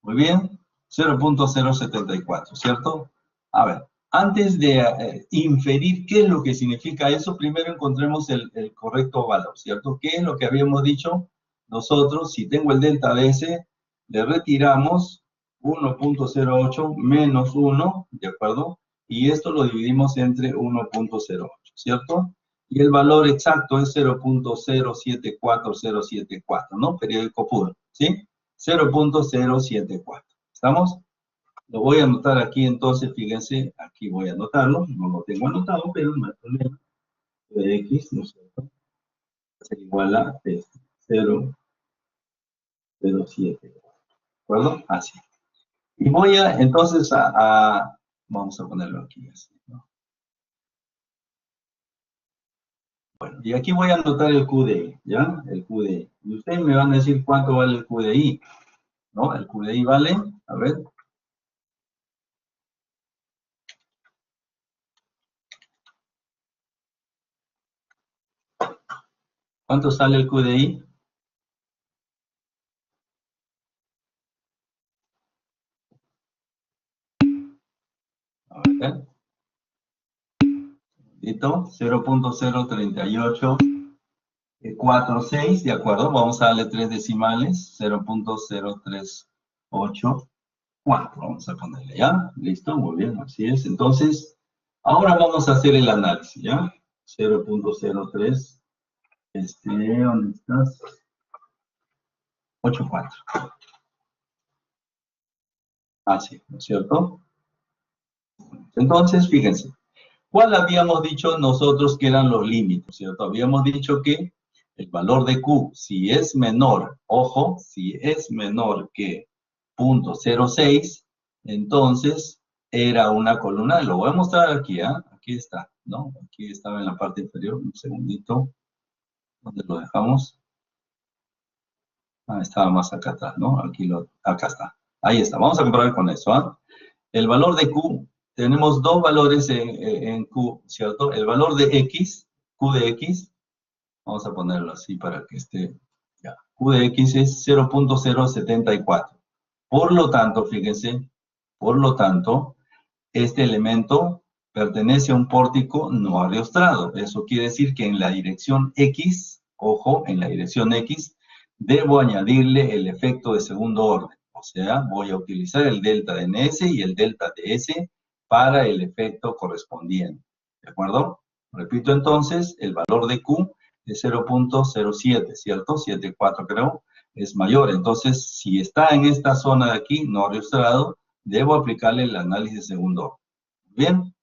Muy bien, 0.074, ¿cierto? A ver, antes de inferir qué es lo que significa eso, primero encontremos el correcto valor, ¿cierto? ¿Qué es lo que habíamos dicho nosotros? Si tengo el delta de S, le retiramos 1.08 menos 1, ¿de acuerdo? Y esto lo dividimos entre 1.08, ¿cierto? Y el valor exacto es 0.074074, ¿no? Periódico puro, ¿sí? 0.074. ¿Estamos? Lo voy a anotar aquí entonces, fíjense, aquí voy a anotarlo, no lo tengo anotado, pero no hay problema. De X, ¿no es cierto? Es igual a 0.074, ¿de acuerdo? Así. Y voy a, entonces, vamos a ponerlo aquí así, ¿no? Bueno, y aquí voy a anotar el QDI, ¿ya? El QDI. Y ustedes me van a decir cuánto vale el QDI, ¿no? El QDI vale, a ver. ¿Cuánto sale el QDI? A ver. 0.03846, ¿de acuerdo? Vamos a darle 3 decimales, 0.0384, vamos a ponerle, ¿ya? ¿Listo? Muy bien, así es. Entonces, ahora vamos a hacer el análisis, ¿ya? 0.03, ¿dónde estás? 84. Así, ¿no es cierto? Entonces, fíjense. ¿Cuál habíamos dicho nosotros que eran los límites, cierto? Habíamos dicho que el valor de Q, si es menor, ojo, si es menor que 0.06, entonces era una columna, lo voy a mostrar aquí, ¿ah? Aquí está, ¿no? Aquí estaba en la parte inferior, un segundito, ¿dónde lo dejamos? Estaba más acá atrás, ¿no? Acá está, ahí está, vamos a comparar con eso, ¿ah? El valor de Q, tenemos dos valores en Q, ¿cierto? El valor de X, Q de X, vamos a ponerlo así para que esté, ya. Q de X es 0.074. Por lo tanto, fíjense, por lo tanto, este elemento pertenece a un pórtico no ariostrado. Eso quiere decir que en la dirección X, ojo, en la dirección X, debo añadirle el efecto de segundo orden. O sea, voy a utilizar el delta de NS y el delta de S para el efecto correspondiente. ¿De acuerdo? Repito entonces, el valor de Q es 0.07, ¿cierto? 74 creo, es mayor. Entonces, si está en esta zona de aquí, no ariostrado, debo aplicarle el análisis de segundo orden. Bien,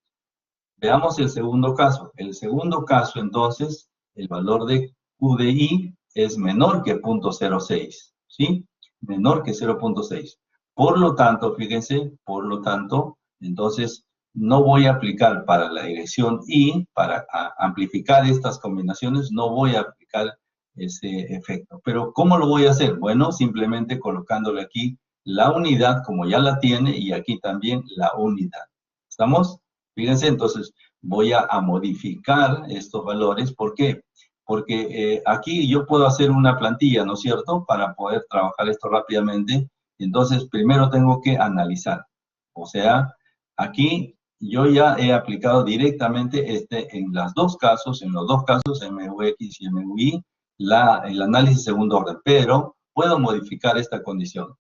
veamos el segundo caso. El segundo caso, entonces, el valor de Q de I es menor que 0.06, ¿sí? Menor que 0.6. Por lo tanto, fíjense, por lo tanto, entonces, no voy a aplicar para la dirección I, para amplificar estas combinaciones, no voy a aplicar ese efecto. Pero ¿cómo lo voy a hacer? Bueno, simplemente colocándole aquí la unidad como ya la tiene y aquí también la unidad. ¿Estamos? Fíjense, entonces voy a modificar estos valores. ¿Por qué? Porque aquí yo puedo hacer una plantilla, ¿no es cierto? Para poder trabajar esto rápidamente. Entonces, primero tengo que analizar. O sea, aquí yo ya he aplicado directamente en los dos casos, MUX y MUI, el análisis de segundo orden, pero puedo modificar esta condición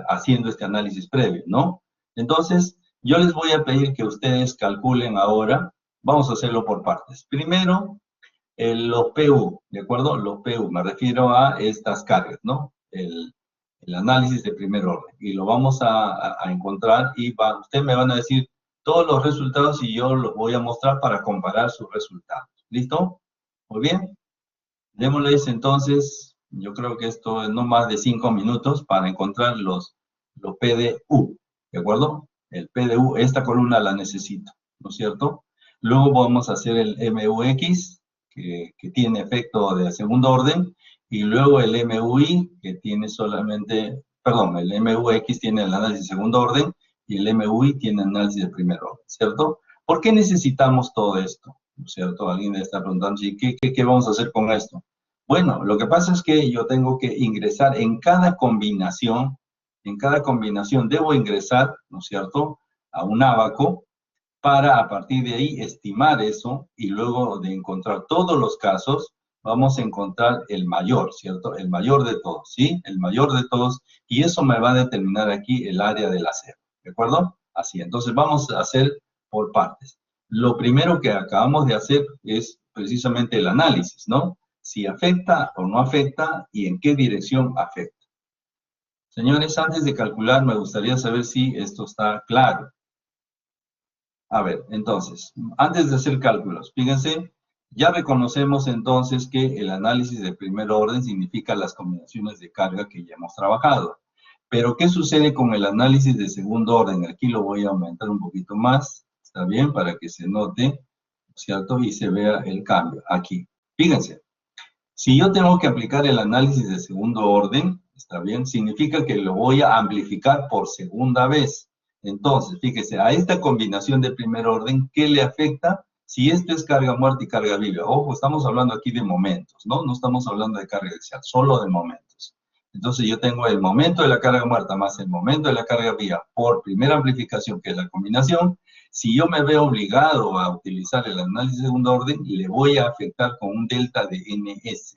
haciendo este análisis previo, ¿no? Entonces, yo les voy a pedir que ustedes calculen ahora, vamos a hacerlo por partes. Primero, los PU, ¿de acuerdo? Los PU, me refiero a estas cargas, ¿no? El análisis de primer orden. Y lo vamos a encontrar y ustedes me van a decir todos los resultados y yo los voy a mostrar para comparar sus resultados. ¿Listo? Muy bien. Démosles entonces, yo creo que esto es no más de 5 minutos para encontrar los PDU, ¿de acuerdo? El PDU, esta columna la necesito, ¿no es cierto? Luego vamos a hacer el MUX, que tiene efecto de segundo orden, y luego el MUI, que tiene solamente, perdón, el MUX tiene el análisis de segundo orden, y el MUI tiene análisis de primer orden, ¿cierto? ¿Por qué necesitamos todo esto? ¿No es cierto? Alguien le está preguntando, ¿qué vamos a hacer con esto? Bueno, lo que pasa es que yo tengo que ingresar en cada combinación debo ingresar, ¿no es cierto?, a un ábaco para a partir de ahí estimar eso y luego de encontrar todos los casos, vamos a encontrar el mayor, ¿cierto? El mayor de todos, ¿sí? El mayor de todos y eso me va a determinar aquí el área del acero, ¿de acuerdo? Así, entonces vamos a hacer por partes. Lo primero que acabamos de hacer es precisamente el análisis, ¿no? Si afecta o no afecta y en qué dirección afecta. Señores, antes de calcular, me gustaría saber si esto está claro. A ver, entonces, antes de hacer cálculos, fíjense, ya reconocemos entonces que el análisis de primer orden significa las combinaciones de carga que ya hemos trabajado. Pero, ¿qué sucede con el análisis de segundo orden? Aquí lo voy a aumentar un poquito más, ¿está bien? Para que se note, ¿cierto? Y se vea el cambio aquí. Fíjense, si yo tengo que aplicar el análisis de segundo orden, ¿está bien? Significa que lo voy a amplificar por segunda vez. Entonces, fíjese, a esta combinación de primer orden, ¿qué le afecta? Si esto es carga muerta y carga viva. Ojo, estamos hablando aquí de momentos, ¿no? No estamos hablando de carga axial, solo de momentos. Entonces, yo tengo el momento de la carga muerta más el momento de la carga viva por primera amplificación, que es la combinación. Si yo me veo obligado a utilizar el análisis de segundo orden, le voy a afectar con un delta de NS.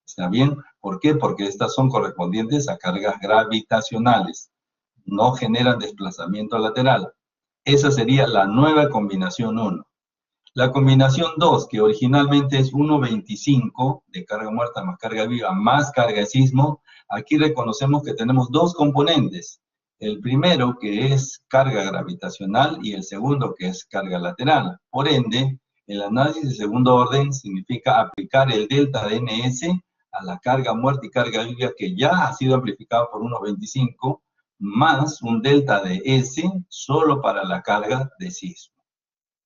¿Está bien? ¿Por qué? Porque estas son correspondientes a cargas gravitacionales. No generan desplazamiento lateral. Esa sería la nueva combinación 1. La combinación 2, que originalmente es 1,25 de carga muerta más carga viva más carga de sismo, aquí reconocemos que tenemos dos componentes. El primero, que es carga gravitacional, y el segundo, que es carga lateral. Por ende, el análisis de segundo orden significa aplicar el delta de NS a la carga muerta y carga viva que ya ha sido amplificada por 1,25, más un delta de S solo para la carga de sismo.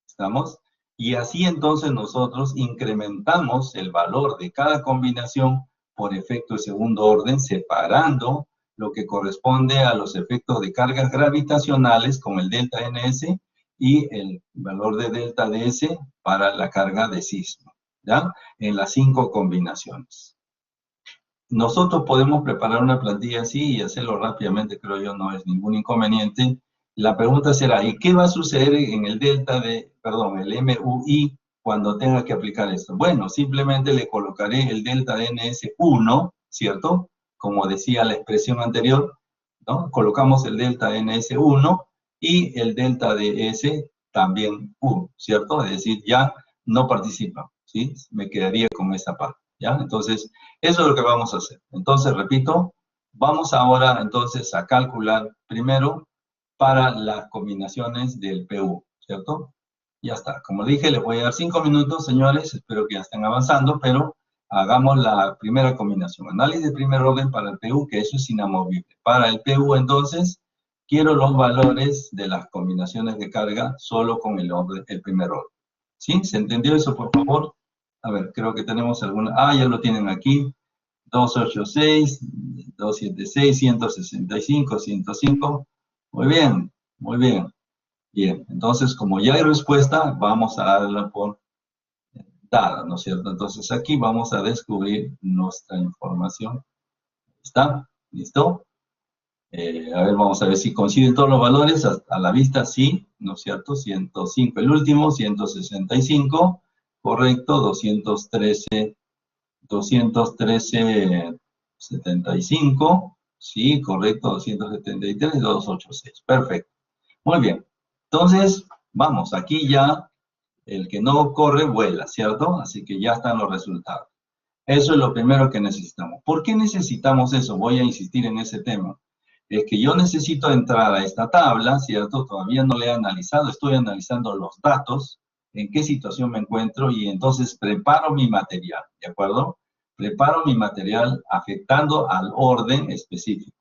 ¿Estamos? Y así entonces nosotros incrementamos el valor de cada combinación por efecto de segundo orden, separando lo que corresponde a los efectos de cargas gravitacionales con el delta NS y el valor de delta DS para la carga de sismo, ¿ya? En las 5 combinaciones. Nosotros podemos preparar una plantilla así y hacerlo rápidamente, creo yo, no es ningún inconveniente. La pregunta será, ¿y qué va a suceder en el el MUI cuando tenga que aplicar esto? Bueno, simplemente le colocaré el delta de NS1, ¿cierto? Como decía la expresión anterior, ¿no? Colocamos el delta de NS1 y el delta de S también 1, ¿cierto? Es decir, ya no participa, ¿sí? Me quedaría con esa parte, ¿ya? Entonces, eso es lo que vamos a hacer. Entonces, repito, vamos ahora entonces a calcular primero para las combinaciones del PU, ¿cierto? Ya está. Como dije, les voy a dar 5 minutos, señores. Espero que ya estén avanzando, pero hagamos la primera combinación. Análisis de primer orden para el PU, que eso es inamovible. Para el PU, entonces, quiero los valores de las combinaciones de carga solo con el primer orden. ¿Sí? ¿Se entendió eso, por favor? A ver, creo que tenemos alguna... Ah, ya lo tienen aquí. 286, 276, 165, 105. Muy bien, muy bien. Bien, entonces como ya hay respuesta, vamos a darla por dada, ¿no es cierto? Entonces aquí vamos a descubrir nuestra información. ¿Está? ¿Listo? A ver, vamos a ver si coinciden todos los valores. A la vista, sí, ¿no es cierto? 105 el último, 165, correcto, 213, 75, sí, correcto, 273, 286, perfecto. Muy bien. Entonces, vamos, aquí ya el que no corre vuela, ¿cierto? Así que ya están los resultados. Eso es lo primero que necesitamos. ¿Por qué necesitamos eso? Voy a insistir en ese tema. Es que yo necesito entrar a esta tabla, ¿cierto? Todavía no la he analizado, estoy analizando los datos, en qué situación me encuentro y entonces preparo mi material, ¿de acuerdo? Preparo mi material afectando al orden específico.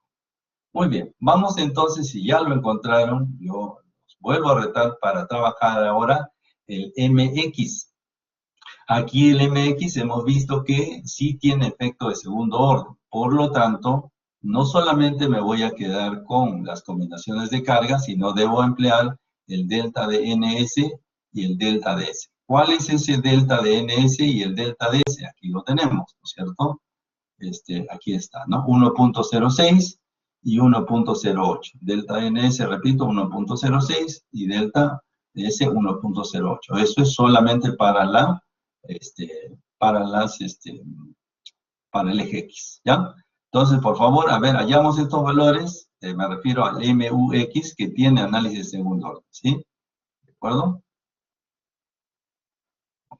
Muy bien, vamos entonces, si ya lo encontraron, yo los vuelvo a retar para trabajar ahora el MX. Aquí el MX hemos visto que sí tiene efecto de segundo orden. Por lo tanto, no solamente me voy a quedar con las combinaciones de carga, sino debo emplear el delta de NS y el delta de S. ¿Cuál es ese delta de NS y el delta de S? Aquí lo tenemos, ¿no es cierto? Aquí está, ¿no? 1.06 y 1.08. Delta de NS, repito, 1.06 y delta de S 1.08. Eso es solamente para para el eje X, ¿ya? Entonces, por favor, a ver, hallamos estos valores, me refiero al MUX que tiene análisis de segundo orden, ¿sí? ¿De acuerdo?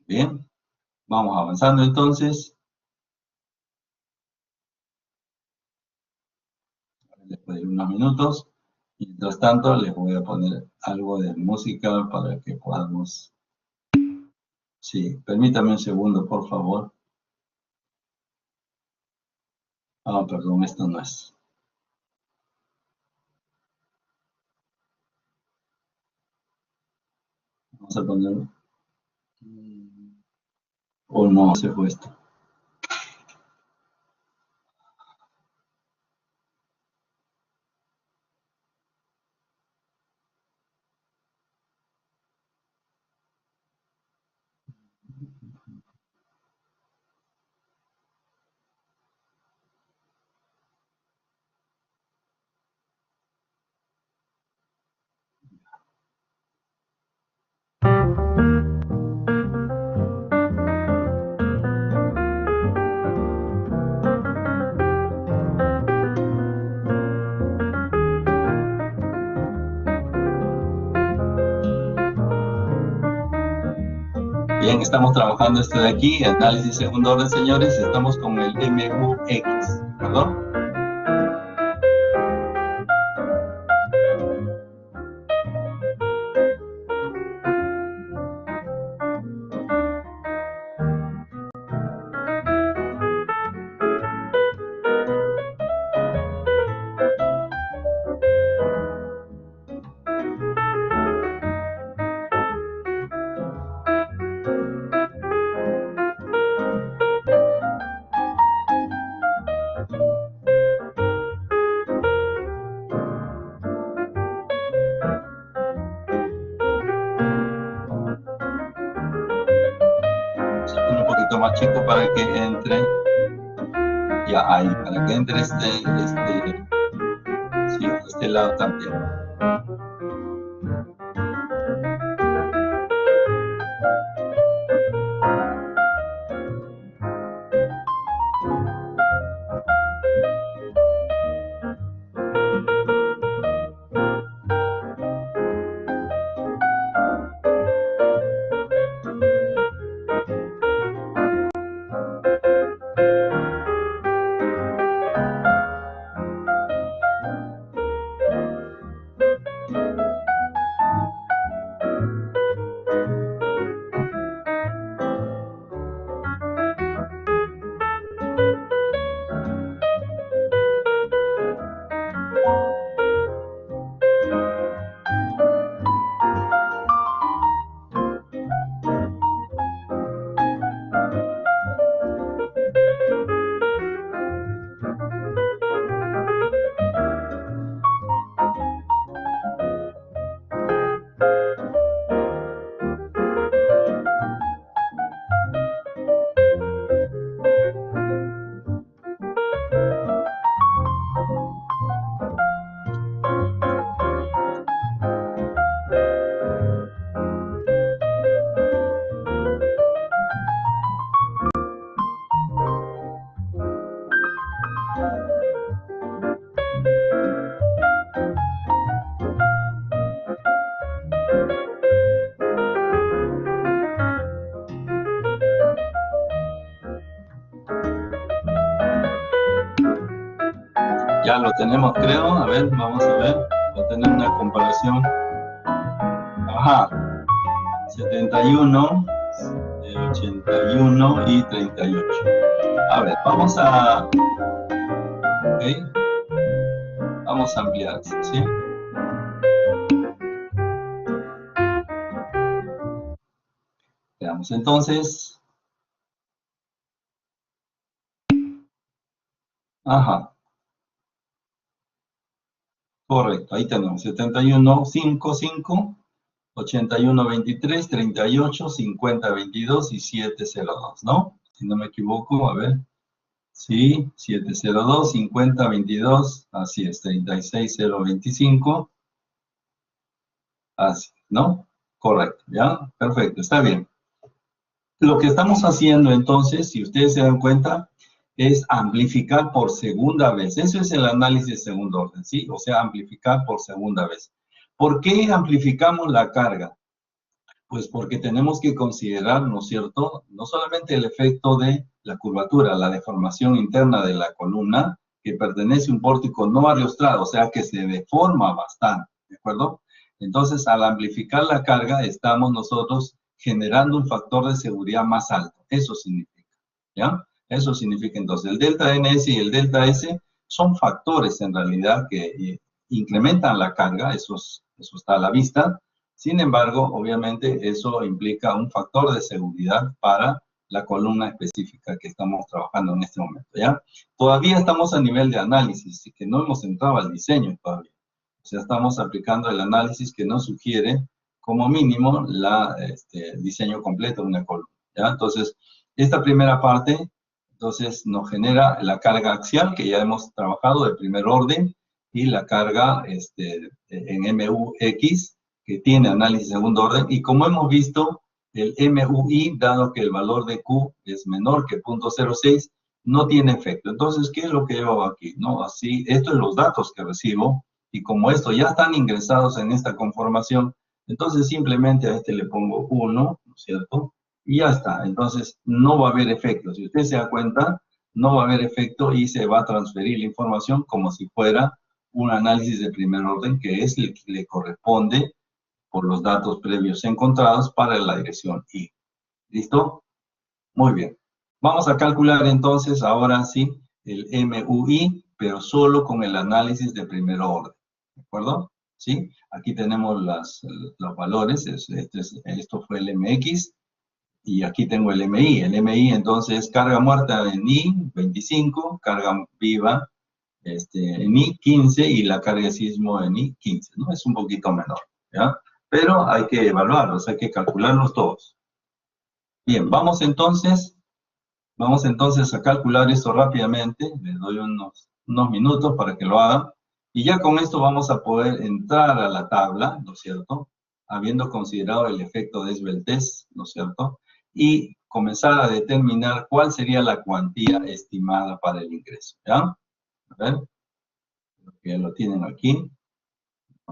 Bien, vamos avanzando entonces. Después de unos minutos. Mientras tanto, les voy a poner algo de música para que podamos... Sí, permítame un segundo, por favor. Ah, perdón, esto no es. Vamos a poner... Oh, no, se fue esto. Bien, estamos trabajando esto de aquí, análisis segundo orden, señores. Estamos con el MUX, ¿perdón? Un poquito más chico para que entre. Ya, ahí, para que entre sí, este lado también. Ya lo tenemos, creo. A ver, vamos a ver. Va a tener una comparación. Ajá. 71, 81 y 38. A ver, vamos a... Ok. Vamos a ampliar, ¿sí? Veamos entonces. Ajá. Correcto, ahí tenemos 71, 5, 5, 81, 23, 38, 50, 22 y 702, ¿no? Si no me equivoco, a ver. Sí, 702, 50, 22, así es, 36, 0, 25. Así, ¿no? Correcto, ¿ya? Perfecto, está bien. Lo que estamos haciendo entonces, si ustedes se dan cuenta, es amplificar por segunda vez. Eso es el análisis de segundo orden, ¿sí? O sea, amplificar por segunda vez. ¿Por qué amplificamos la carga? Pues porque tenemos que considerar, ¿no es cierto?, no solamente el efecto de la curvatura, la deformación interna de la columna, que pertenece a un pórtico no ariostrado, o sea, que se deforma bastante, ¿de acuerdo? Entonces, al amplificar la carga, estamos nosotros generando un factor de seguridad más alto. Eso significa, ¿ya? Eso significa, entonces, el delta NS y el delta S son factores, en realidad, que incrementan la carga, eso está a la vista. Sin embargo, obviamente, eso implica un factor de seguridad para la columna específica que estamos trabajando en este momento, ¿ya? Todavía estamos a nivel de análisis, y que no hemos entrado al diseño todavía. O sea, estamos aplicando el análisis que nos sugiere, como mínimo, el diseño completo de una columna, ¿ya? Entonces, esta primera parte, entonces, nos genera la carga axial, que ya hemos trabajado de primer orden, y la carga en MUX, que tiene análisis de segundo orden, y como hemos visto, el MUI, dado que el valor de Q es menor que 0.06, no tiene efecto. Entonces, ¿qué es lo que yo hago aquí? ¿No? Así, estos son los datos que recibo, y como estos ya están ingresados en esta conformación, entonces simplemente a este le pongo 1, ¿no es cierto? Y ya está. Entonces, no va a haber efecto. Si usted se da cuenta, no va a haber efecto y se va a transferir la información como si fuera un análisis de primer orden, que es el que le corresponde por los datos previos encontrados para la dirección I. ¿Listo? Muy bien. Vamos a calcular entonces ahora sí el MUI, pero solo con el análisis de primer orden. ¿De acuerdo? ¿Sí? Aquí tenemos los valores. Esto fue el MX. Y aquí tengo el MI. El MI entonces carga muerta en I 25, carga viva en I 15 y la carga de sismo en I 15, ¿no? Es un poquito menor, ¿ya? Pero hay que evaluarlos, hay que calcularlos todos. Bien, vamos entonces a calcular esto rápidamente. Les doy unos minutos para que lo hagan. Y ya con esto vamos a poder entrar a la tabla, ¿no es cierto? Habiendo considerado el efecto de esbeltez, ¿no es cierto? Y comenzar a determinar cuál sería la cuantía estimada para el ingreso, ¿ya? A ver, ya lo tienen aquí.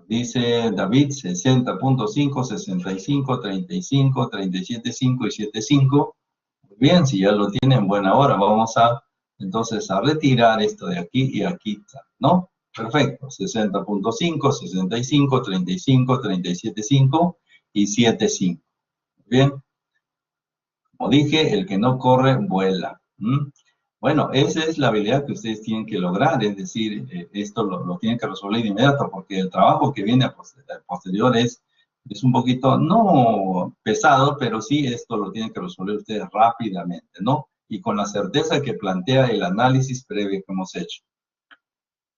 Dice David 60.5, 65, 35, 37.5 y 7.5. Muy bien, si ya lo tienen, buena hora. Vamos entonces a retirar esto de aquí y aquí, ¿no? Perfecto. 60.5, 65, 35, 37.5 y 7.5. Bien. Como dije, el que no corre, vuela. Bueno, esa es la habilidad que ustedes tienen que lograr, es decir, esto lo tienen que resolver de inmediato, porque el trabajo que viene a posterior es un poquito, no pesado, pero sí esto lo tienen que resolver ustedes rápidamente, ¿no? Y con la certeza que plantea el análisis previo que hemos hecho.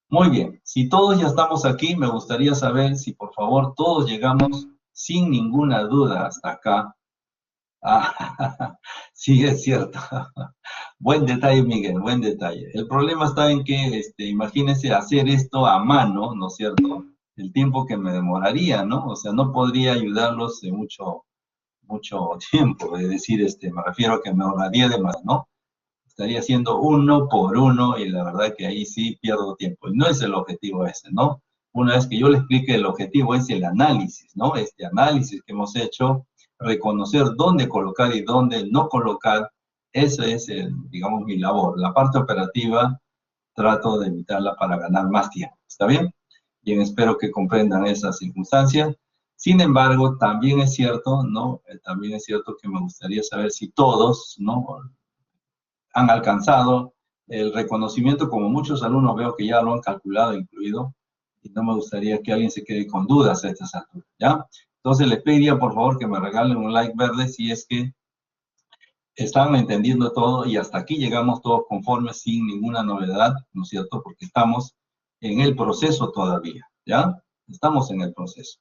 Muy bien, si todos ya estamos aquí, me gustaría saber si por favor todos llegamos sin ninguna duda hasta acá. Ah, sí, es cierto. Buen detalle, Miguel, buen detalle. El problema está en que, imagínense hacer esto a mano, ¿no es cierto? El tiempo que me demoraría, ¿no? O sea, no podría ayudarlos de mucho tiempo. Es decir, me refiero a que me ahorraría de más, ¿no? Estaría haciendo uno por uno y la verdad que ahí sí pierdo tiempo. Y no es el objetivo ese, ¿no? Una vez que yo le explique el objetivo es el análisis, ¿no? Este análisis que hemos hecho, reconocer dónde colocar y dónde no colocar, eso es, digamos, mi labor. La parte operativa trato de evitarla para ganar más tiempo. ¿Está bien? Bien, espero que comprendan esa circunstancia. Sin embargo, también es cierto, ¿no? También es cierto que me gustaría saber si todos, ¿no?, han alcanzado el reconocimiento, como muchos alumnos veo que ya lo han calculado, incluido, y no me gustaría que alguien se quede con dudas a estas alturas, ¿ya? Entonces les pediría, por favor, que me regalen un like verde si es que están entendiendo todo y hasta aquí llegamos todos conformes sin ninguna novedad, ¿no es cierto? Porque estamos en el proceso todavía, ¿ya? Estamos en el proceso.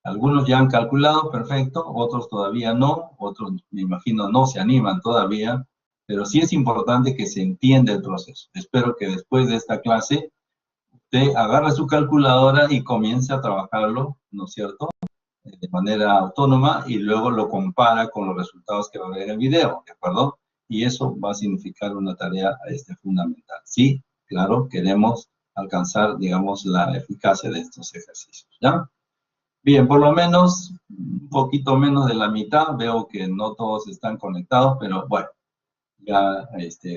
Algunos ya han calculado, perfecto, otros todavía no, otros me imagino no se animan todavía, pero sí es importante que se entienda el proceso. Espero que después de esta clase usted agarre su calculadora y comience a trabajarlo, ¿no es cierto?, de manera autónoma y luego lo compara con los resultados que va a ver en el video, ¿de acuerdo? Y eso va a significar una tarea fundamental. Sí, claro, queremos alcanzar, digamos, la eficacia de estos ejercicios, ¿ya? Bien, por lo menos, un poquito menos de la mitad, veo que no todos están conectados, pero bueno, ya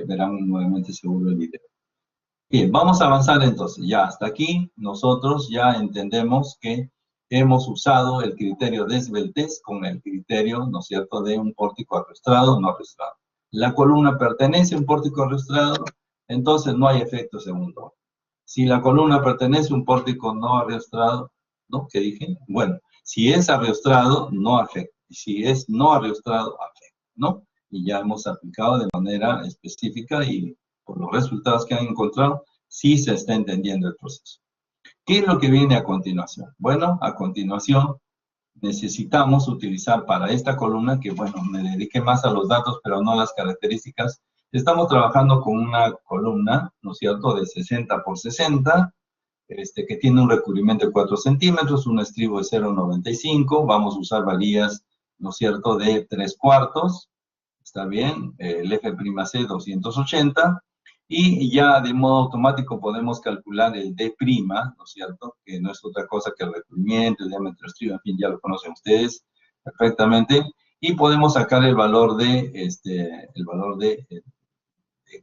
verán nuevamente seguro el video. Bien, vamos a avanzar entonces. Ya hasta aquí nosotros ya entendemos que hemos usado el criterio de esbeltez con el criterio, ¿no es cierto?, de un pórtico arrastrado o no arrastrado. La columna pertenece a un pórtico arrastrado, entonces no hay efecto segundo. Si la columna pertenece a un pórtico no arrastrado, ¿no? ¿Qué dije? Bueno, si es arrastrado, no afecta. Y si es no arrastrado, afecta, ¿no? Y ya hemos aplicado de manera específica y por los resultados que han encontrado, sí se está entendiendo el proceso. ¿Qué es lo que viene a continuación? Bueno, a continuación necesitamos utilizar para esta columna, que bueno, me dediqué más a los datos, pero no a las características. Estamos trabajando con una columna, ¿no es cierto?, de 60 por 60, que tiene un recubrimiento de 4 centímetros, un estribo de 0,95, vamos a usar varillas, ¿no es cierto?, de 3/4, está bien, el F'C 280, y ya de modo automático podemos calcular el D', ¿no es cierto?, que no es otra cosa que el recubrimiento, el diámetro del estribo, en fin, ya lo conocen ustedes perfectamente, y podemos sacar el valor de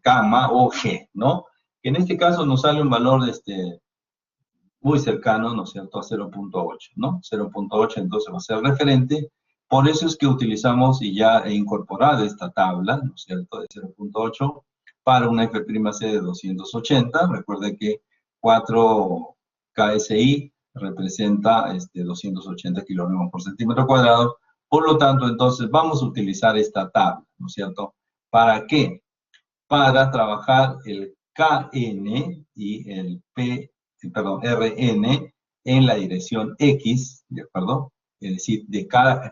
gamma o G, ¿no? Que en este caso nos sale un valor muy cercano, ¿no es cierto?, a 0,8, ¿no? 0,8 entonces va a ser referente. Por eso es que utilizamos y ya he incorporado esta tabla, ¿no es cierto?, de 0,8 para una F'C de 280. Recuerden que 4 KSI representa 280 kilogramos por centímetro cuadrado. Por lo tanto, entonces vamos a utilizar esta tabla, ¿no es cierto? ¿Para qué? Para trabajar el KN y el RN en la dirección X, ¿de acuerdo? Es decir,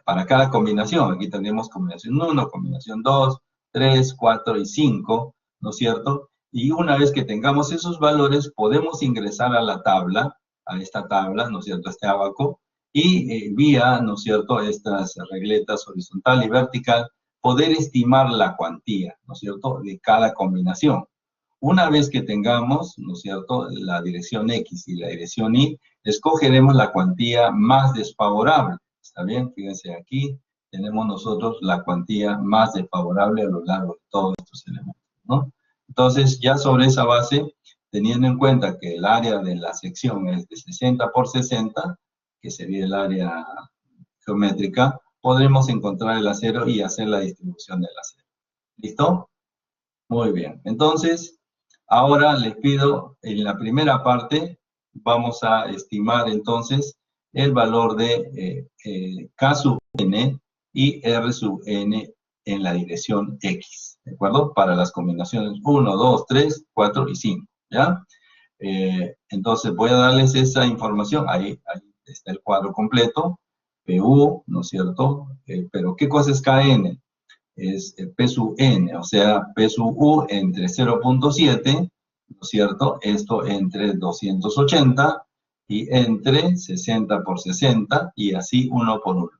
para cada combinación. Aquí tenemos combinación 1, combinación 2, 3, 4 y 5, ¿no es cierto? Y una vez que tengamos esos valores, podemos ingresar a la tabla, a esta tabla, ¿no es cierto?, este ábaco, y vía, ¿no es cierto?, estas regletas horizontal y vertical, poder estimar la cuantía, ¿no es cierto?, de cada combinación. Una vez que tengamos, ¿no es cierto?, la dirección X y la dirección Y, escogeremos la cuantía más desfavorable. ¿Está bien? Fíjense aquí, tenemos nosotros la cuantía más desfavorable a lo largo de todos estos elementos, ¿no? Entonces, ya sobre esa base, teniendo en cuenta que el área de la sección es de 60 por 60, que sería el área geométrica, podremos encontrar el acero y hacer la distribución del acero. ¿Listo? Muy bien. Entonces, ahora les pido, en la primera parte, vamos a estimar entonces el valor de K sub n y R sub n en la dirección X, ¿de acuerdo? Para las combinaciones 1, 2, 3, 4 y 5, ¿ya? Entonces voy a darles esa información, ahí está el cuadro completo, PU, ¿no es cierto? Pero ¿qué cosa es KN? Es P sub n, o sea, P sub U entre 0,7, ¿no es cierto? Esto entre 280 y entre 60 por 60 y así 1 por 1.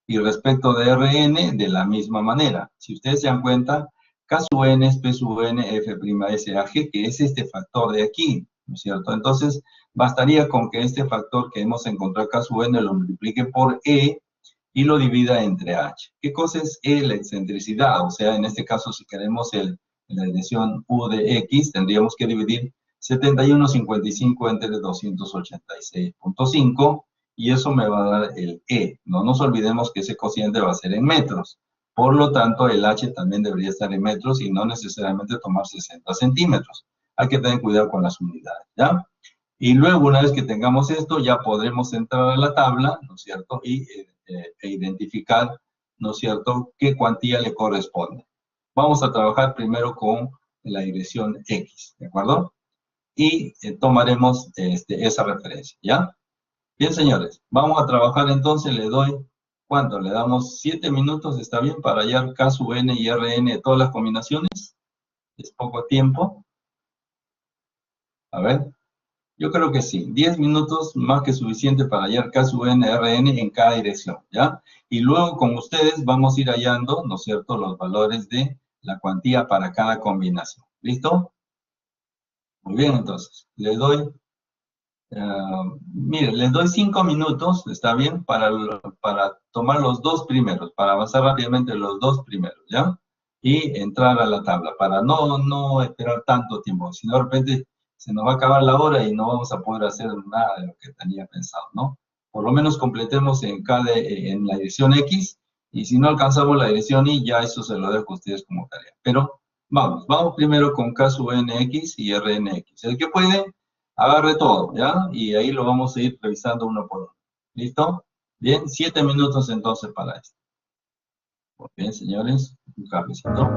Y respecto de Rn, de la misma manera. Si ustedes se dan cuenta, K sub n es P sub n F'Sag, que es este factor de aquí, ¿no es cierto? Entonces, bastaría con que este factor que hemos encontrado K sub n lo multiplique por E y lo divida entre H. ¿Qué cosa es E? La excentricidad. O sea, en este caso, si queremos la dirección U de X, tendríamos que dividir 71,55 entre 286,5 y eso me va a dar el E. No nos olvidemos que ese cociente va a ser en metros. Por lo tanto, el H también debería estar en metros y no necesariamente tomar 60 centímetros. Hay que tener cuidado con las unidades, ¿ya? Y luego, una vez que tengamos esto, ya podremos entrar a la tabla, ¿no es cierto? Y identificar, ¿no es cierto?, qué cuantía le corresponde. Vamos a trabajar primero con la dirección X, ¿de acuerdo? Y tomaremos esa referencia, ¿ya? Bien, señores, vamos a trabajar entonces, le doy, ¿cuánto? Le damos 7 minutos, ¿está bien? Para hallar K sub n y Rn de todas las combinaciones. Es poco tiempo. A ver, yo creo que sí. 10 minutos más que suficiente para hallar K sub n, Rn en cada dirección, ¿ya? Y luego con ustedes vamos a ir hallando, ¿no es cierto?, los valores de la cuantía para cada combinación. ¿Listo? Muy bien, entonces, le doy... mire, les doy 5 minutos, ¿está bien? Para tomar los dos primeros, para avanzar rápidamente los dos primeros, ¿ya? Y entrar a la tabla, para no esperar tanto tiempo, si no de repente se nos va a acabar la hora y no vamos a poder hacer nada de lo que tenía pensado, ¿no? Por lo menos completemos en la dirección X, y si no alcanzamos la dirección Y, ya eso se lo dejo a ustedes como tarea. Pero vamos primero con K sub nx y Rnx. El que puede, agarre todo, ¿ya? Y ahí lo vamos a ir revisando uno por uno. ¿Listo? Bien, 7 minutos entonces para esto. Muy bien, señores, un cafecito.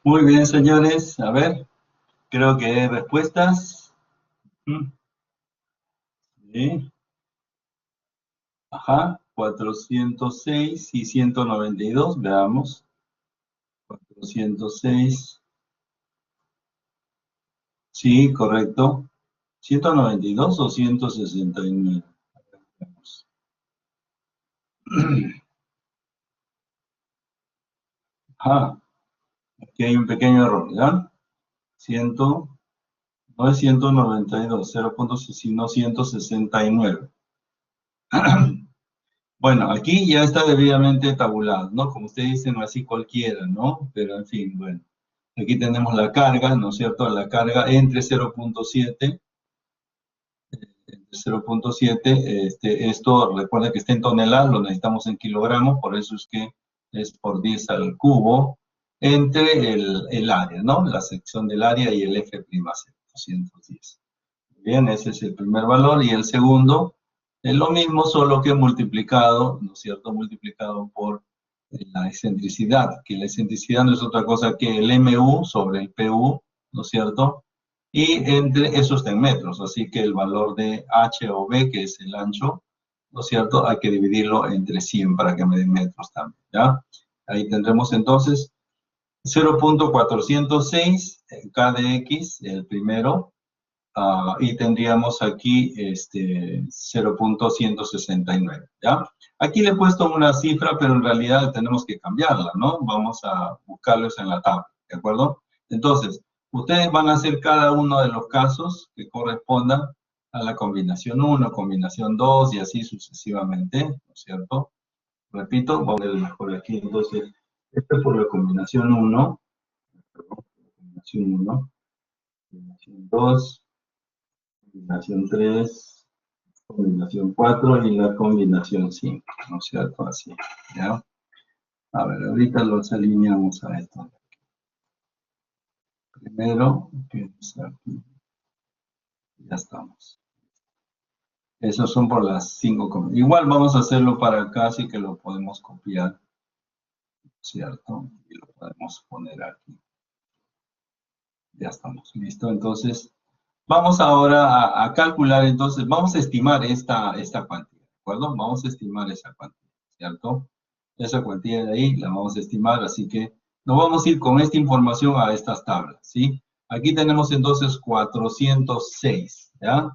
Muy bien, señores. A ver, creo que hay respuestas. Sí. Ajá, 406 y 192, veamos. 406. Sí, correcto. 192 o 169. A ver, veamos. Ajá, aquí hay un pequeño error, ¿ya? 100, no es 192, 0.6, sino 169. Bueno, aquí ya está debidamente tabulado, ¿no? Como ustedes dicen, así cualquiera, ¿no? Pero en fin, bueno. Aquí tenemos la carga, ¿no es cierto? La carga entre 0.7, esto recuerda que está en toneladas, lo necesitamos en kilogramos, por eso es que es por 10 al cubo, entre el área, ¿no? La sección del área y el F', 210. Bien, ese es el primer valor, y el segundo es lo mismo, solo que multiplicado, ¿no es cierto? Multiplicado por la excentricidad, que la excentricidad no es otra cosa que el MU sobre el PU, ¿no es cierto? Y entre eso está en metros, así que el valor de H o B, que es el ancho, ¿no es cierto? Hay que dividirlo entre 100 para que me den metros también, ¿ya? Ahí tendremos entonces 0.406 K de X, el primero, y tendríamos aquí 0.169, ¿ya? Aquí le he puesto una cifra, pero en realidad tenemos que cambiarla, ¿no? Vamos a buscarlos en la tabla, ¿de acuerdo? Entonces, ustedes van a hacer cada uno de los casos que correspondan a la combinación 1, combinación 2 y así sucesivamente, ¿no es cierto? Repito, vamos a ver mejor aquí. Entonces, esto es por la combinación 1, combinación 1, combinación 2, combinación 3, combinación 4 y la combinación 5, ¿no es cierto? Así, ¿ya? A ver, ahorita los alineamos a esto. Primero, aquí, ya estamos. Esos son por las 5. Igual vamos a hacerlo para acá, así que lo podemos copiar, ¿cierto? Y lo podemos poner aquí. Ya estamos, listo. Entonces, vamos ahora a calcular, entonces, vamos a estimar esta cuantía, ¿de acuerdo? Vamos a estimar esa cuantía, ¿cierto? Esa cuantía de ahí la vamos a estimar, así que nos vamos a ir con esta información a estas tablas, ¿sí? Aquí tenemos entonces 406, ¿ya?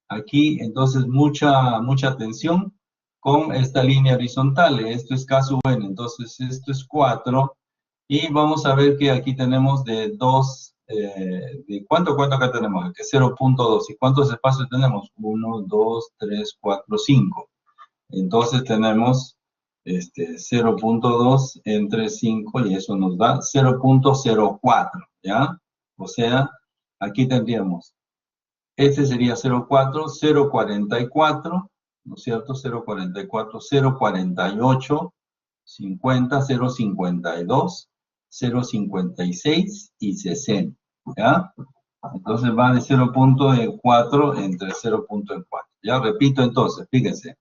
Aquí, entonces, mucha atención con esta línea horizontal. Esto es caso N, entonces esto es 4. Y vamos a ver que aquí tenemos de 2, de ¿cuánto acá tenemos? Que 0.2. ¿Y cuántos espacios tenemos? 1, 2, 3, 4, 5. Entonces tenemos 0.2 entre 5 y eso nos da 0.04, ¿ya? O sea, aquí tendríamos, este sería 0.4, 0.44, ¿no es cierto? 0.44, 0.48, 50, 0.52, 0.56 y 60, ¿ya? Entonces va de 0.4 entre 0.4. Ya repito entonces, fíjense.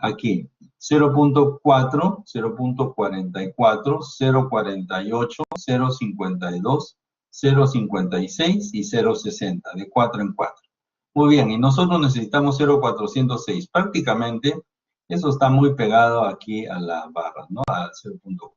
Aquí, 0.4, 0.44, 0.48, 0.52, 0.56 y 0.60, de 4 en 4. Muy bien, y nosotros necesitamos 0.406. Prácticamente, eso está muy pegado aquí a la barra, ¿no? A 0.4.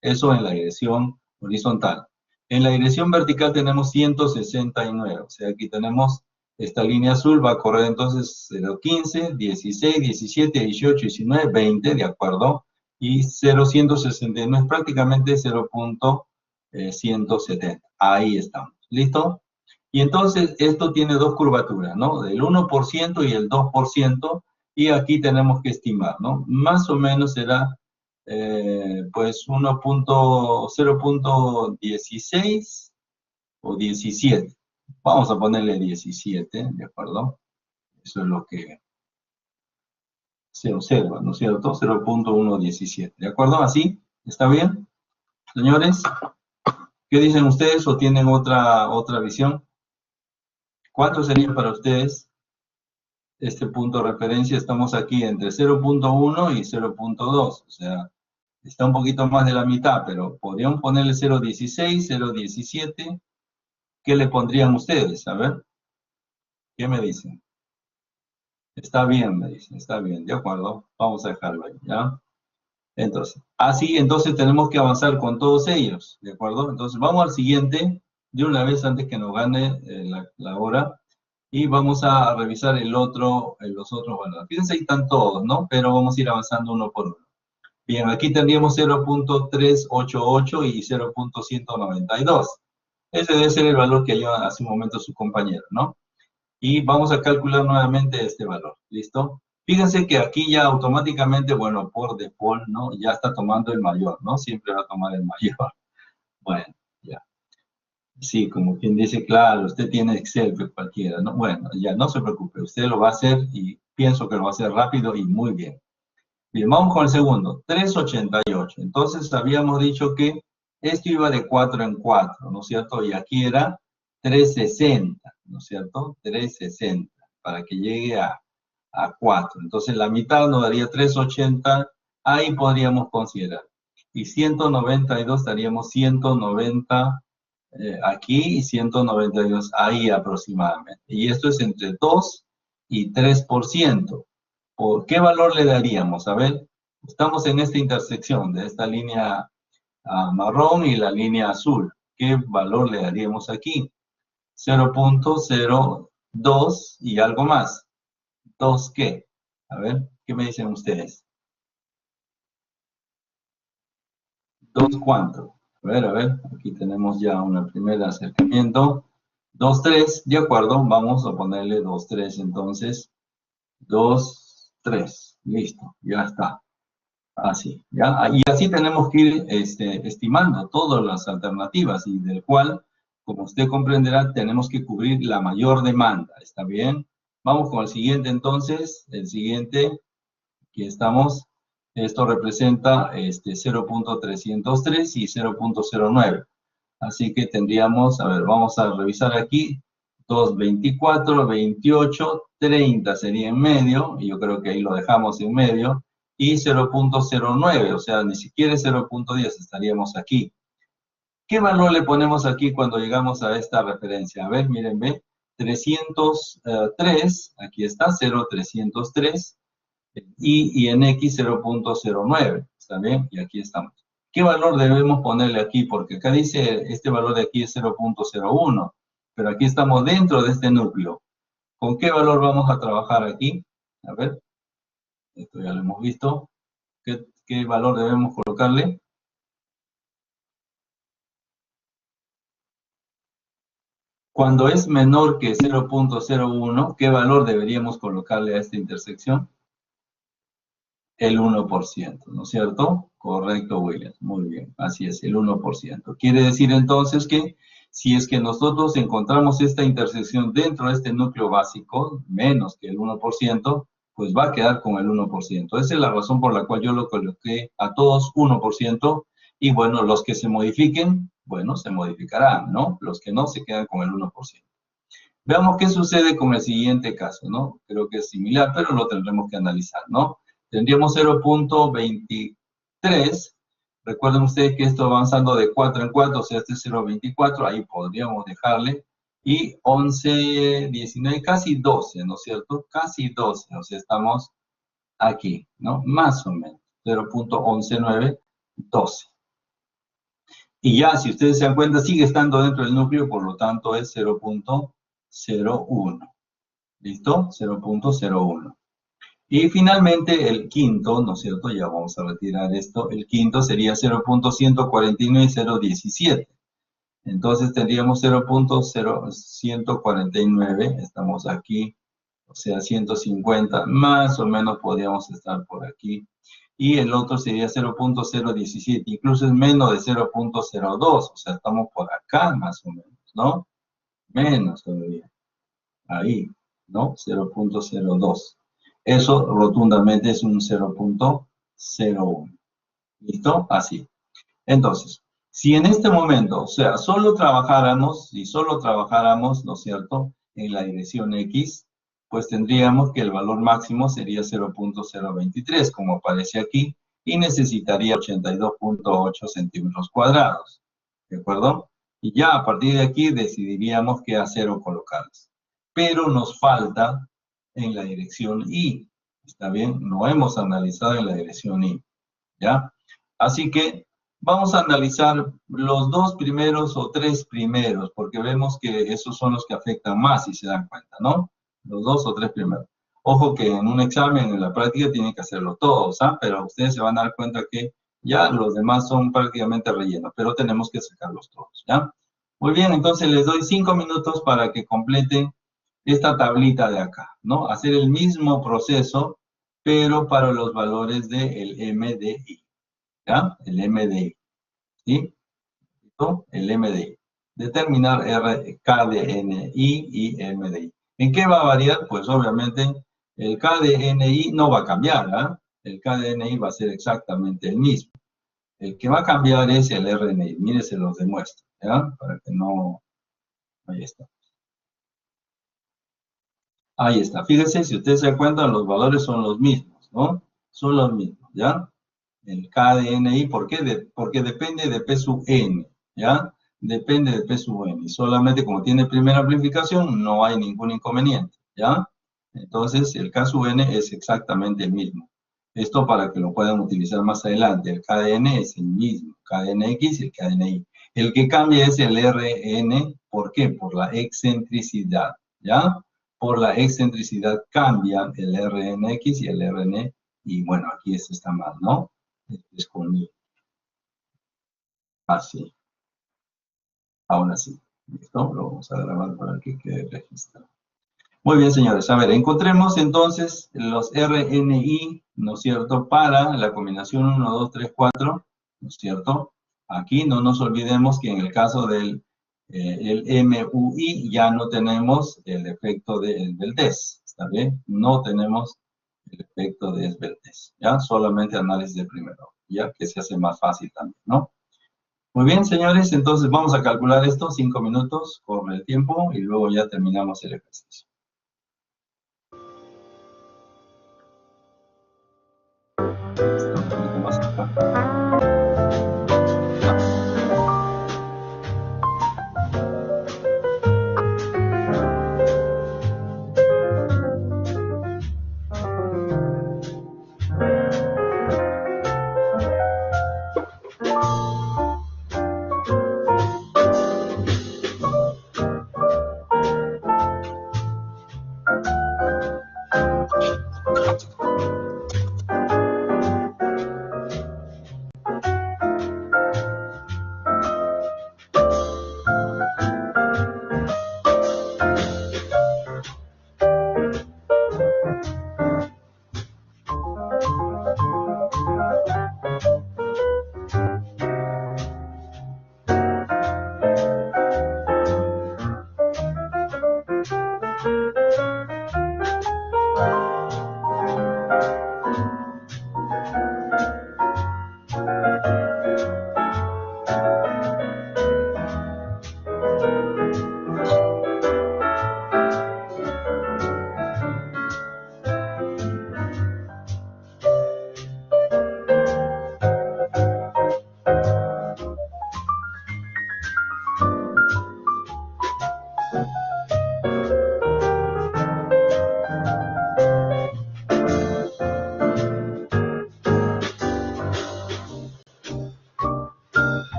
Eso en la dirección horizontal. En la dirección vertical tenemos 169, o sea, aquí tenemos esta línea azul, va a correr entonces 0.15, 16, 17, 18, 19, 20, ¿de acuerdo? Y 0.169 es prácticamente 0.170. Ahí estamos. ¿Listo? Y entonces esto tiene dos curvaturas, ¿no? Del 1% y el 2%, y aquí tenemos que estimar, ¿no? Más o menos será, pues, 0.16 o 17. Vamos a ponerle 17, ¿de acuerdo? Eso es lo que se observa, ¿no es cierto? 0.117, ¿de acuerdo? ¿Así? ¿Está bien? Señores, ¿qué dicen ustedes o tienen otra visión? ¿Cuánto sería para ustedes este punto de referencia? Estamos aquí entre 0.1 y 0.2, o sea, está un poquito más de la mitad, pero podrían ponerle 0.16, 0.17. ¿Qué le pondrían ustedes? A ver, ¿qué me dicen? Está bien, me dicen, está bien, de acuerdo, vamos a dejarlo ahí, ¿ya? Entonces, entonces tenemos que avanzar con todos ellos, ¿de acuerdo? Entonces vamos al siguiente, de una vez antes que nos gane la hora, y vamos a revisar los otros valores. Fíjense, ahí están todos, ¿no? Pero vamos a ir avanzando uno por uno. Bien, aquí tendríamos 0.388 y 0.192. Ese debe ser el valor que dio hace un momento su compañero, ¿no? Y vamos a calcular nuevamente este valor, ¿listo? Fíjense que aquí ya automáticamente, bueno, por default, ¿no? Ya está tomando el mayor, ¿no? Siempre va a tomar el mayor. Bueno, ya. Sí, como quien dice, claro, usted tiene Excel, pues cualquiera, ¿no? Bueno, ya, no se preocupe, usted lo va a hacer y pienso que lo va a hacer rápido y muy bien. Bien, vamos con el segundo, 388. Entonces, habíamos dicho que esto iba de 4 en 4, ¿no es cierto? Y aquí era 360, ¿no es cierto? 360, para que llegue a 4. Entonces, la mitad nos daría 380, ahí podríamos considerar. Y 192 daríamos 190 aquí y 192 ahí aproximadamente. Y esto es entre 2 y 3%. ¿Por qué valor le daríamos? A ver, estamos en esta intersección de esta línea marrón y la línea azul. ¿Qué valor le daríamos aquí? 0.02 y algo más. ¿2 qué? A ver, ¿qué me dicen ustedes? ¿2 cuánto? A ver, aquí tenemos ya un primer acercamiento. 2, 3, de acuerdo, vamos a ponerle 2, 3 entonces. 2, 3, listo, ya está. Así, ¿ya? Y así tenemos que ir estimando todas las alternativas y del cual, como usted comprenderá, tenemos que cubrir la mayor demanda, ¿está bien? Vamos con el siguiente entonces, el siguiente, aquí estamos, esto representa 0.303 y 0.09. Así que tendríamos, a ver, vamos a revisar aquí, 2, 24, 28, 30 sería en medio, y yo creo que ahí lo dejamos en medio, y 0.09, o sea, ni siquiera 0.10 estaríamos aquí. ¿Qué valor le ponemos aquí cuando llegamos a esta referencia? A ver, miren, ve, 303, aquí está, 0,303, y en X 0.09, ¿está bien? Y aquí estamos. ¿Qué valor debemos ponerle aquí? Porque acá dice, este valor de aquí es 0.01, pero aquí estamos dentro de este núcleo. ¿Con qué valor vamos a trabajar aquí? A ver, esto ya lo hemos visto. ¿Qué valor debemos colocarle? Cuando es menor que 0.01, ¿qué valor deberíamos colocarle a esta intersección? El 1%, ¿no es cierto? Correcto, William. Muy bien, así es, el 1%. Quiere decir entonces que si es que nosotros encontramos esta intersección dentro de este núcleo básico, menos que el 1%, pues va a quedar con el 1%. Esa es la razón por la cual yo lo coloqué a todos 1%, y bueno, los que se modifiquen, bueno, se modificarán, ¿no? Los que no se quedan con el 1%. Veamos qué sucede con el siguiente caso, ¿no? Creo que es similar, pero lo tendremos que analizar, ¿no? Tendríamos 0.23. Recuerden ustedes que esto avanzando de 4 en 4, o sea, este es 0.24, ahí podríamos dejarle. Y 11, 19, casi 12, ¿no es cierto? Casi 12, o sea, estamos aquí, ¿no? Más o menos, 0.119, 12. Y ya, si ustedes se dan cuenta, sigue estando dentro del núcleo, por lo tanto es 0.01. ¿Listo? 0.01. Y finalmente el quinto, ¿no es cierto? Ya vamos a retirar esto. El quinto sería 0.149,017. Entonces tendríamos 0.149, estamos aquí, o sea, 150, más o menos podríamos estar por aquí. Y el otro sería 0.017, incluso es menos de 0.02, o sea, estamos por acá más o menos, ¿no? Menos todavía. Ahí, ¿no? 0.02. Eso rotundamente es un 0.01. ¿Listo? Así. Entonces, si en este momento, o sea, solo trabajáramos, ¿no es cierto?, en la dirección X, pues tendríamos que el valor máximo sería 0.023, como aparece aquí, y necesitaría 82.8 centímetros cuadrados. ¿De acuerdo? Y ya a partir de aquí decidiríamos qué hacer o colocarles. Pero nos falta en la dirección Y. ¿Está bien? No hemos analizado en la dirección Y. ¿Ya? Así que vamos a analizar los dos primeros o tres primeros, porque vemos que esos son los que afectan más, si se dan cuenta, ¿no? Los dos o tres primeros. Ojo que en un examen, en la práctica, tienen que hacerlo todos, ¿ah? Pero ustedes se van a dar cuenta que ya los demás son prácticamente rellenos, pero tenemos que sacarlos todos, ¿ya? Muy bien, entonces les doy 5 minutos para que completen esta tablita de acá, ¿no? Hacer el mismo proceso, pero para los valores del MDI, ¿ya? El MDI, ¿sí? ¿Listo? El MDI. Determinar KDNI y MDI. ¿En qué va a variar? Pues obviamente el KDNI no va a cambiar, ¿ah? El KDNI va a ser exactamente el mismo. El que va a cambiar es el RNI. Mire, se los demuestro, ¿ya? Para que no... Ahí está. Ahí está. Fíjense, si ustedes se dan cuenta, los valores son los mismos, ¿no? Son los mismos, ¿ya? El KDNI, ¿por qué? Porque depende de P sub N, ¿ya? depende de P sub n. Y solamente como tiene primera amplificación, no hay ningún inconveniente, ¿ya? Entonces, el K sub n es exactamente el mismo. Esto para que lo puedan utilizar más adelante. El K de n es el mismo, K de nx y el K de ni. El que cambia es el Rn, ¿por qué? Por la excentricidad, ¿ya? Por la excentricidad cambia el Rnx y el Rn, y bueno, aquí esto está mal, ¿no? Es conmigo. Así. Aún así. ¿Listo? Lo vamos a grabar para que quede registrado. Muy bien, señores. A ver, encontremos entonces los RNI, ¿no es cierto?, para la combinación 1, 2, 3, 4, ¿no es cierto? Aquí no nos olvidemos que en el caso del el MUI ya no tenemos el efecto de Esbeltez, ¿está bien? No tenemos el efecto de Esbeltez, ¿ya? Solamente análisis de primero, ya que se hace más fácil también, ¿no? Muy bien, señores, entonces vamos a calcular esto, 5 minutos, corre el tiempo, y luego ya terminamos el ejercicio. Está un poquito más acá.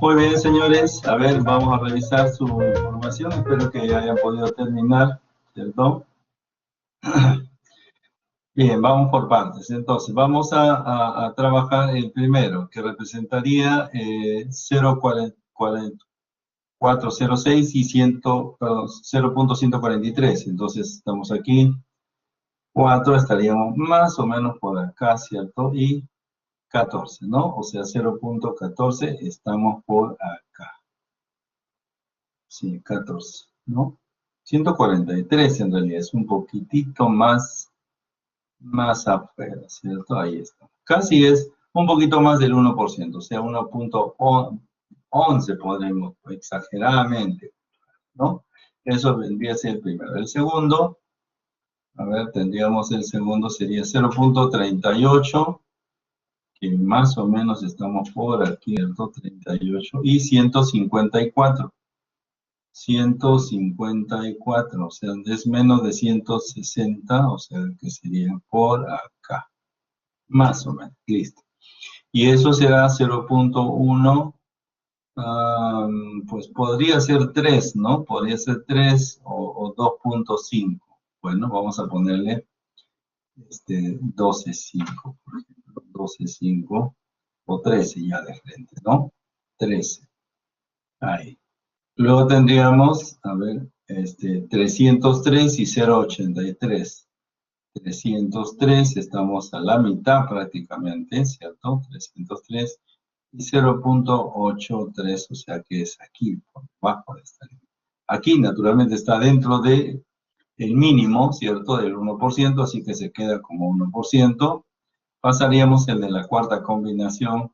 Muy bien, señores. A ver, vamos a revisar su información. Espero que ya hayan podido terminar, ¿cierto? Bien, vamos por partes. Entonces, vamos a trabajar el primero, que representaría 0.406 y 0.143. Entonces, estamos aquí. 4 estaríamos más o menos por acá, ¿cierto? Y 14, ¿no? O sea, 0.14 estamos por acá. Sí, 14, ¿no? 143 en realidad es un poquitito más afuera, ¿cierto? Ahí está. Casi es un poquito más del 1%, o sea, 1.11 podremos exageradamente, ¿no? Eso vendría a ser el primero. El segundo, a ver, tendríamos el segundo, sería 0.38, que más o menos estamos por aquí, ¿cierto? 38 y 154. 154, o sea, es menos de 160, o sea, que sería por acá, más o menos, listo. Y eso será 0.1, pues podría ser 3, ¿no? Podría ser 3 o 2.5. Bueno, vamos a ponerle 12.5, por ejemplo, 12.5 o 13 ya de frente, ¿no? 13, ahí. Luego tendríamos, a ver, 303 y 0.83. 303, estamos a la mitad prácticamente, ¿cierto? 303 y 0.83, o sea que es aquí, por debajo de esta línea. Aquí, naturalmente, está dentro de el mínimo, ¿cierto? Del 1%, así que se queda como 1%. Pasaríamos el de la cuarta combinación,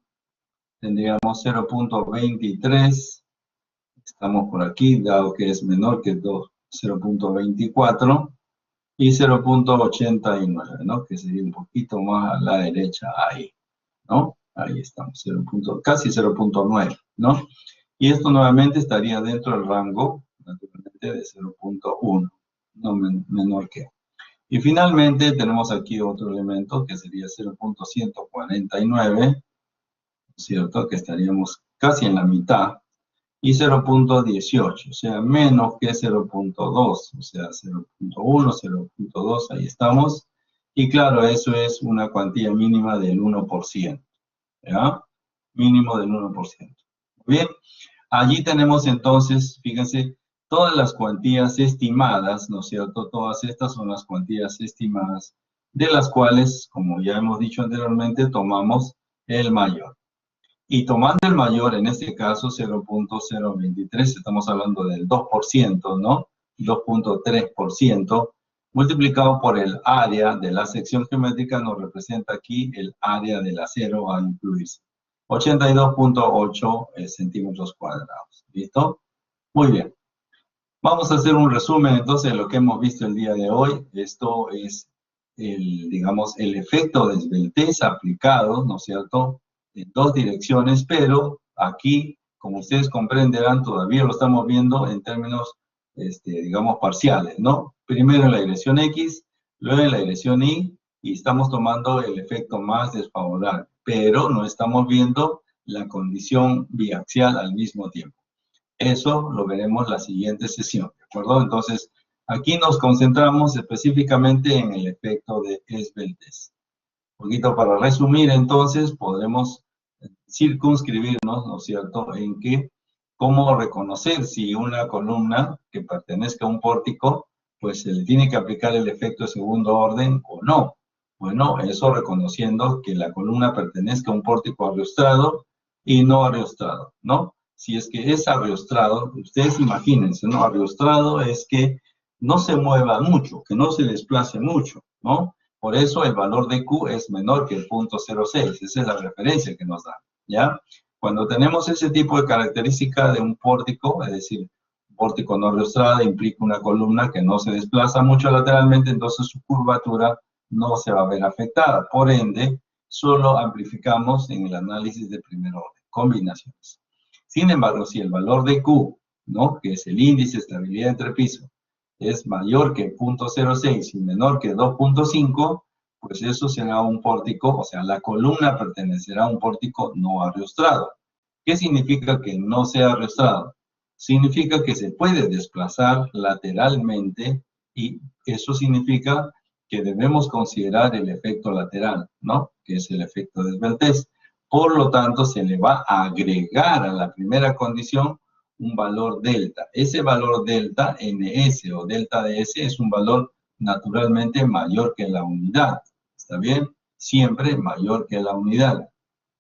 tendríamos 0.23. Estamos por aquí, dado que es menor que 0.24 y 0.89, ¿no? Que sería un poquito más a la derecha ahí, ¿no? Ahí estamos, casi 0.9, ¿no? Y esto nuevamente estaría dentro del rango, naturalmente, de 0.1, no menor que. Y finalmente tenemos aquí otro elemento que sería 0.149, ¿cierto? Que estaríamos casi en la mitad. Y 0.18, o sea, menos que 0.2, o sea, 0.1, 0.2, ahí estamos. Y claro, eso es una cuantía mínima del 1%, ¿ya? Mínimo del 1%. Bien, allí tenemos entonces, fíjense, todas las cuantías estimadas, ¿no es cierto? Todas estas son las cuantías estimadas, de las cuales, como ya hemos dicho anteriormente, tomamos el mayor. Y tomando el mayor, en este caso 0.023, estamos hablando del 2%, ¿no? 2.3%, multiplicado por el área de la sección geométrica, nos representa aquí el área del acero a incluirse. 82.8 centímetros cuadrados. ¿Listo? Muy bien. Vamos a hacer un resumen entonces de lo que hemos visto el día de hoy. Esto es, digamos, el efecto de esbeltez aplicado, ¿no es cierto?, en dos direcciones, pero aquí, como ustedes comprenderán, todavía lo estamos viendo en términos, digamos, parciales, ¿no? Primero en la dirección X, luego en la dirección Y, y estamos tomando el efecto más desfavorable, pero no estamos viendo la condición biaxial al mismo tiempo. Eso lo veremos la siguiente sesión, ¿de acuerdo? Entonces, aquí nos concentramos específicamente en el efecto de esbeltez. Un poquito para resumir, entonces, podremos circunscribirnos, ¿no es cierto?, en que cómo reconocer si una columna que pertenezca a un pórtico, pues se le tiene que aplicar el efecto de segundo orden o no. Bueno, eso reconociendo que la columna pertenezca a un pórtico ariostrado y no ariostrado, ¿no? Si es que es ariostrado, ustedes imagínense, ¿no? Ariostrado es que no se mueva mucho, que no se desplace mucho, ¿no? Por eso el valor de Q es menor que el 0.06, esa es la referencia que nos da, ¿ya? Cuando tenemos ese tipo de característica de un pórtico, es decir, un pórtico no ariostrado implica una columna que no se desplaza mucho lateralmente, entonces su curvatura no se va a ver afectada. Por ende, solo amplificamos en el análisis de primer orden, combinaciones. Sin embargo, si el valor de Q, ¿no?, que es el índice de estabilidad entre piso, es mayor que 0.06 y menor que 2.5, pues eso será un pórtico, o sea, la columna pertenecerá a un pórtico no ariostrado. ¿Qué significa que no sea arrastrado? Significa que se puede desplazar lateralmente y eso significa que debemos considerar el efecto lateral, ¿no? Que es el efecto de esbeltez. Por lo tanto, se le va a agregar a la primera condición un valor delta. Ese valor delta, ns o delta ds, es un valor naturalmente mayor que la unidad. ¿Está bien? Siempre mayor que la unidad.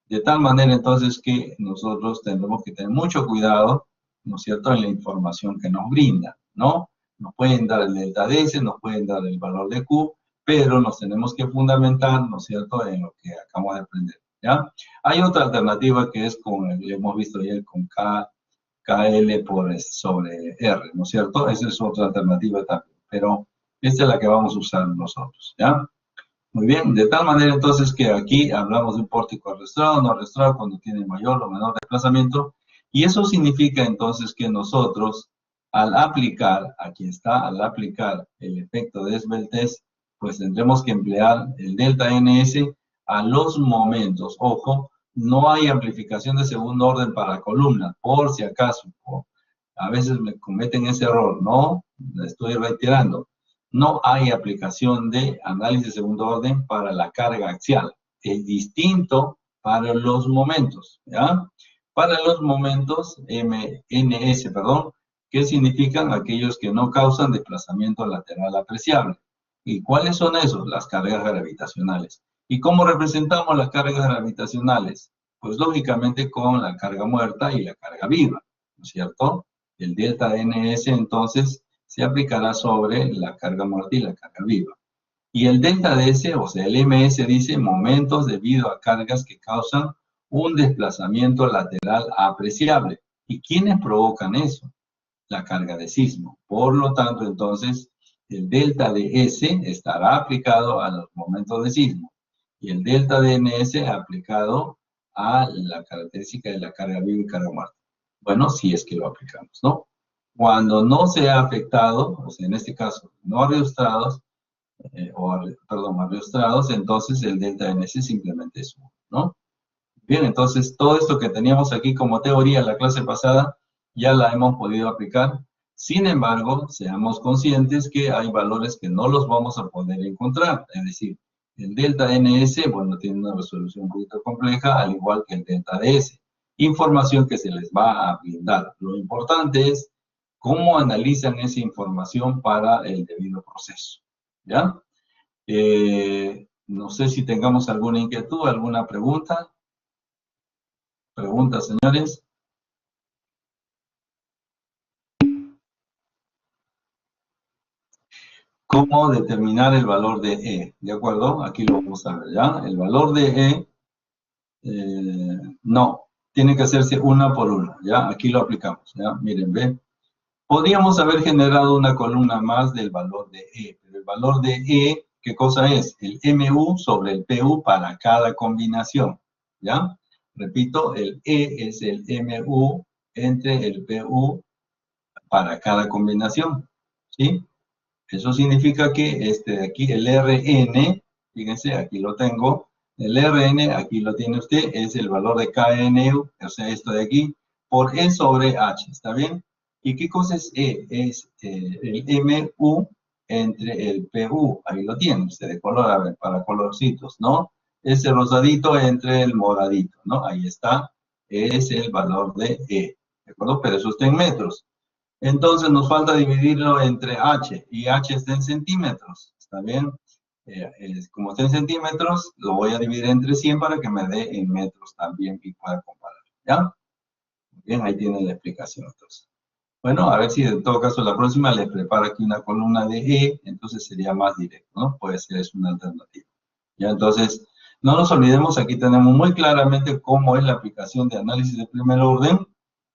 De tal manera entonces que nosotros tendremos que tener mucho cuidado, ¿no es cierto?, en la información que nos brinda, ¿no? Nos pueden dar el delta ds, nos pueden dar el valor de q, pero nos tenemos que fundamentar, ¿no es cierto?, en lo que acabamos de aprender, ¿ya? Hay otra alternativa que es con, hemos visto ayer, con KL sobre R, ¿no es cierto? Esa es otra alternativa también, pero esta es la que vamos a usar nosotros, ¿ya? Muy bien, de tal manera entonces que aquí hablamos de un pórtico arrastrado, no arrastrado, cuando tiene mayor o menor desplazamiento, y eso significa entonces que nosotros, al aplicar, aquí está, al aplicar el efecto de esbeltez, pues tendremos que emplear el delta ns a los momentos. Ojo, no hay amplificación de segundo orden para columna, por si acaso. A veces me cometen ese error, no, le estoy reiterando. No hay aplicación de análisis de segundo orden para la carga axial. Es distinto para los momentos, ¿ya? Para los momentos MNS, perdón, que significan aquellos que no causan desplazamiento lateral apreciable. ¿Y cuáles son esos? Las cargas gravitacionales. ¿Y cómo representamos las cargas gravitacionales? Pues lógicamente con la carga muerta y la carga viva, ¿no es cierto? El delta NS entonces se aplicará sobre la carga muerta y la carga viva. Y el delta ds, o sea, el ms dice momentos debido a cargas que causan un desplazamiento lateral apreciable. ¿Y quiénes provocan eso? La carga de sismo. Por lo tanto, entonces, el delta ds estará aplicado a los momentos de sismo y el delta dns aplicado a la característica de la carga viva y carga muerta. Bueno, si es que lo aplicamos, ¿no? Cuando no se ha afectado, o sea, en este caso, no arrastrados, arrastrados, entonces el delta ns simplemente es 1, ¿no? Bien, entonces todo esto que teníamos aquí como teoría en la clase pasada, ya la hemos podido aplicar. Sin embargo, seamos conscientes que hay valores que no los vamos a poder encontrar. Es decir, el delta ns, bueno, tiene una resolución un poquito compleja, al igual que el delta ds. Información que se les va a brindar. Lo importante es cómo analizan esa información para el debido proceso, ¿ya? No sé si tengamos alguna inquietud, alguna pregunta. Preguntas, señores. ¿Cómo determinar el valor de E? ¿De acuerdo? Aquí lo vamos a ver, ¿ya? El valor de E, no, tiene que hacerse una por una, ¿ya? Aquí lo aplicamos, ¿ya? Miren, ¿ve? Podríamos haber generado una columna más del valor de E, pero el valor de E, ¿qué cosa es? El MU sobre el PU para cada combinación, ¿ya? Repito, el E es el MU entre el PU para cada combinación, ¿sí? Eso significa que este de aquí, el Rn, fíjense, aquí lo tengo, el Rn, aquí lo tiene usted, es el valor de KNU, o sea, esto de aquí, por E sobre H, ¿está bien? ¿Y qué cosa es E? Es el MU entre el PU, ahí lo tiene usted de color, a ver, para colorcitos, ¿no? Ese rosadito entre el moradito, ¿no? Ahí está, es el valor de E, ¿de acuerdo? Pero eso está en metros. Entonces nos falta dividirlo entre H, y H está en centímetros, ¿está bien? Como está en centímetros, lo voy a dividir entre 100 para que me dé en metros también y pueda comparar, ¿ya? Bien, ahí tienen la explicación entonces. Bueno, a ver si en todo caso la próxima les preparo aquí una columna de E, entonces sería más directo, ¿no? Puede ser, es una alternativa. ¿Ya? Entonces, no nos olvidemos, aquí tenemos muy claramente cómo es la aplicación de análisis de primer orden,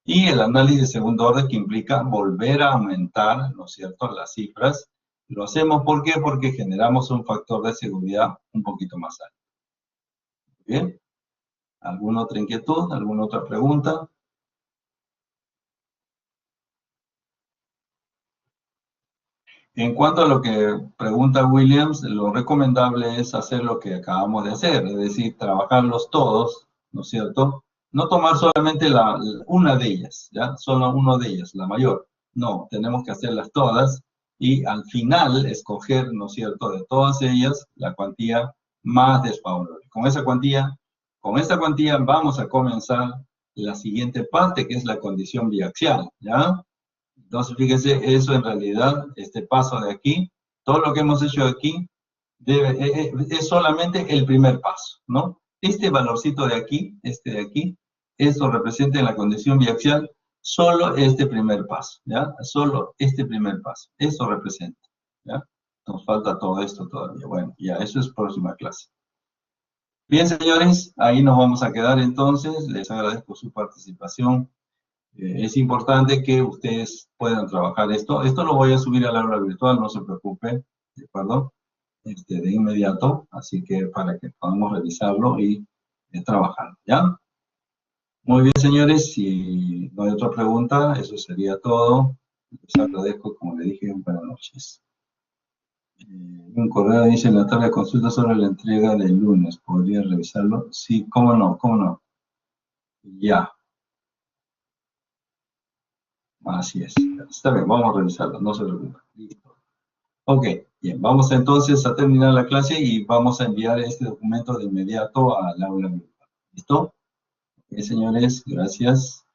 y el análisis de segundo orden, que implica volver a aumentar, ¿no es cierto?, las cifras. Lo hacemos, ¿por qué? Porque generamos un factor de seguridad un poquito más alto. ¿Bien? ¿Alguna otra inquietud? ¿Alguna otra pregunta? En cuanto a lo que pregunta Williams, lo recomendable es hacer lo que acabamos de hacer, es decir, trabajarlos todos, ¿no es cierto? No tomar solamente una de ellas, ¿ya? Solo una de ellas, la mayor. No, tenemos que hacerlas todas y al final escoger, ¿no es cierto?, de todas ellas la cuantía más desfavorable. Con esta cuantía vamos a comenzar la siguiente parte, que es la condición biaxial, ¿ya? Entonces, fíjense, eso en realidad, este paso de aquí, todo lo que hemos hecho aquí, es solamente el primer paso, ¿no? Este valorcito de aquí, este de aquí, esto representa en la condición biaxial solo este primer paso, ¿ya? Solo este primer paso, eso representa, ¿ya? Nos falta todo esto todavía. Bueno, ya, eso es próxima clase. Bien, señores, ahí nos vamos a quedar entonces. Les agradezco su participación. Es importante que ustedes puedan trabajar esto. Esto lo voy a subir al aula virtual, no se preocupe, ¿de acuerdo? De inmediato, así que para que podamos revisarlo y trabajar, ¿ya? Muy bien, señores, si no hay otra pregunta, eso sería todo. Les agradezco, como le dije, buenas noches. Un correo dice, Natalia, consulta sobre la entrega del lunes. ¿Podría revisarlo? Sí, cómo no, cómo no. Ya. Así es. Está bien, vamos a revisarlo, no se preocupe. Listo. Ok, bien, vamos entonces a terminar la clase y vamos a enviar este documento de inmediato al aula virtual. ¿Listo? Ok, señores, gracias.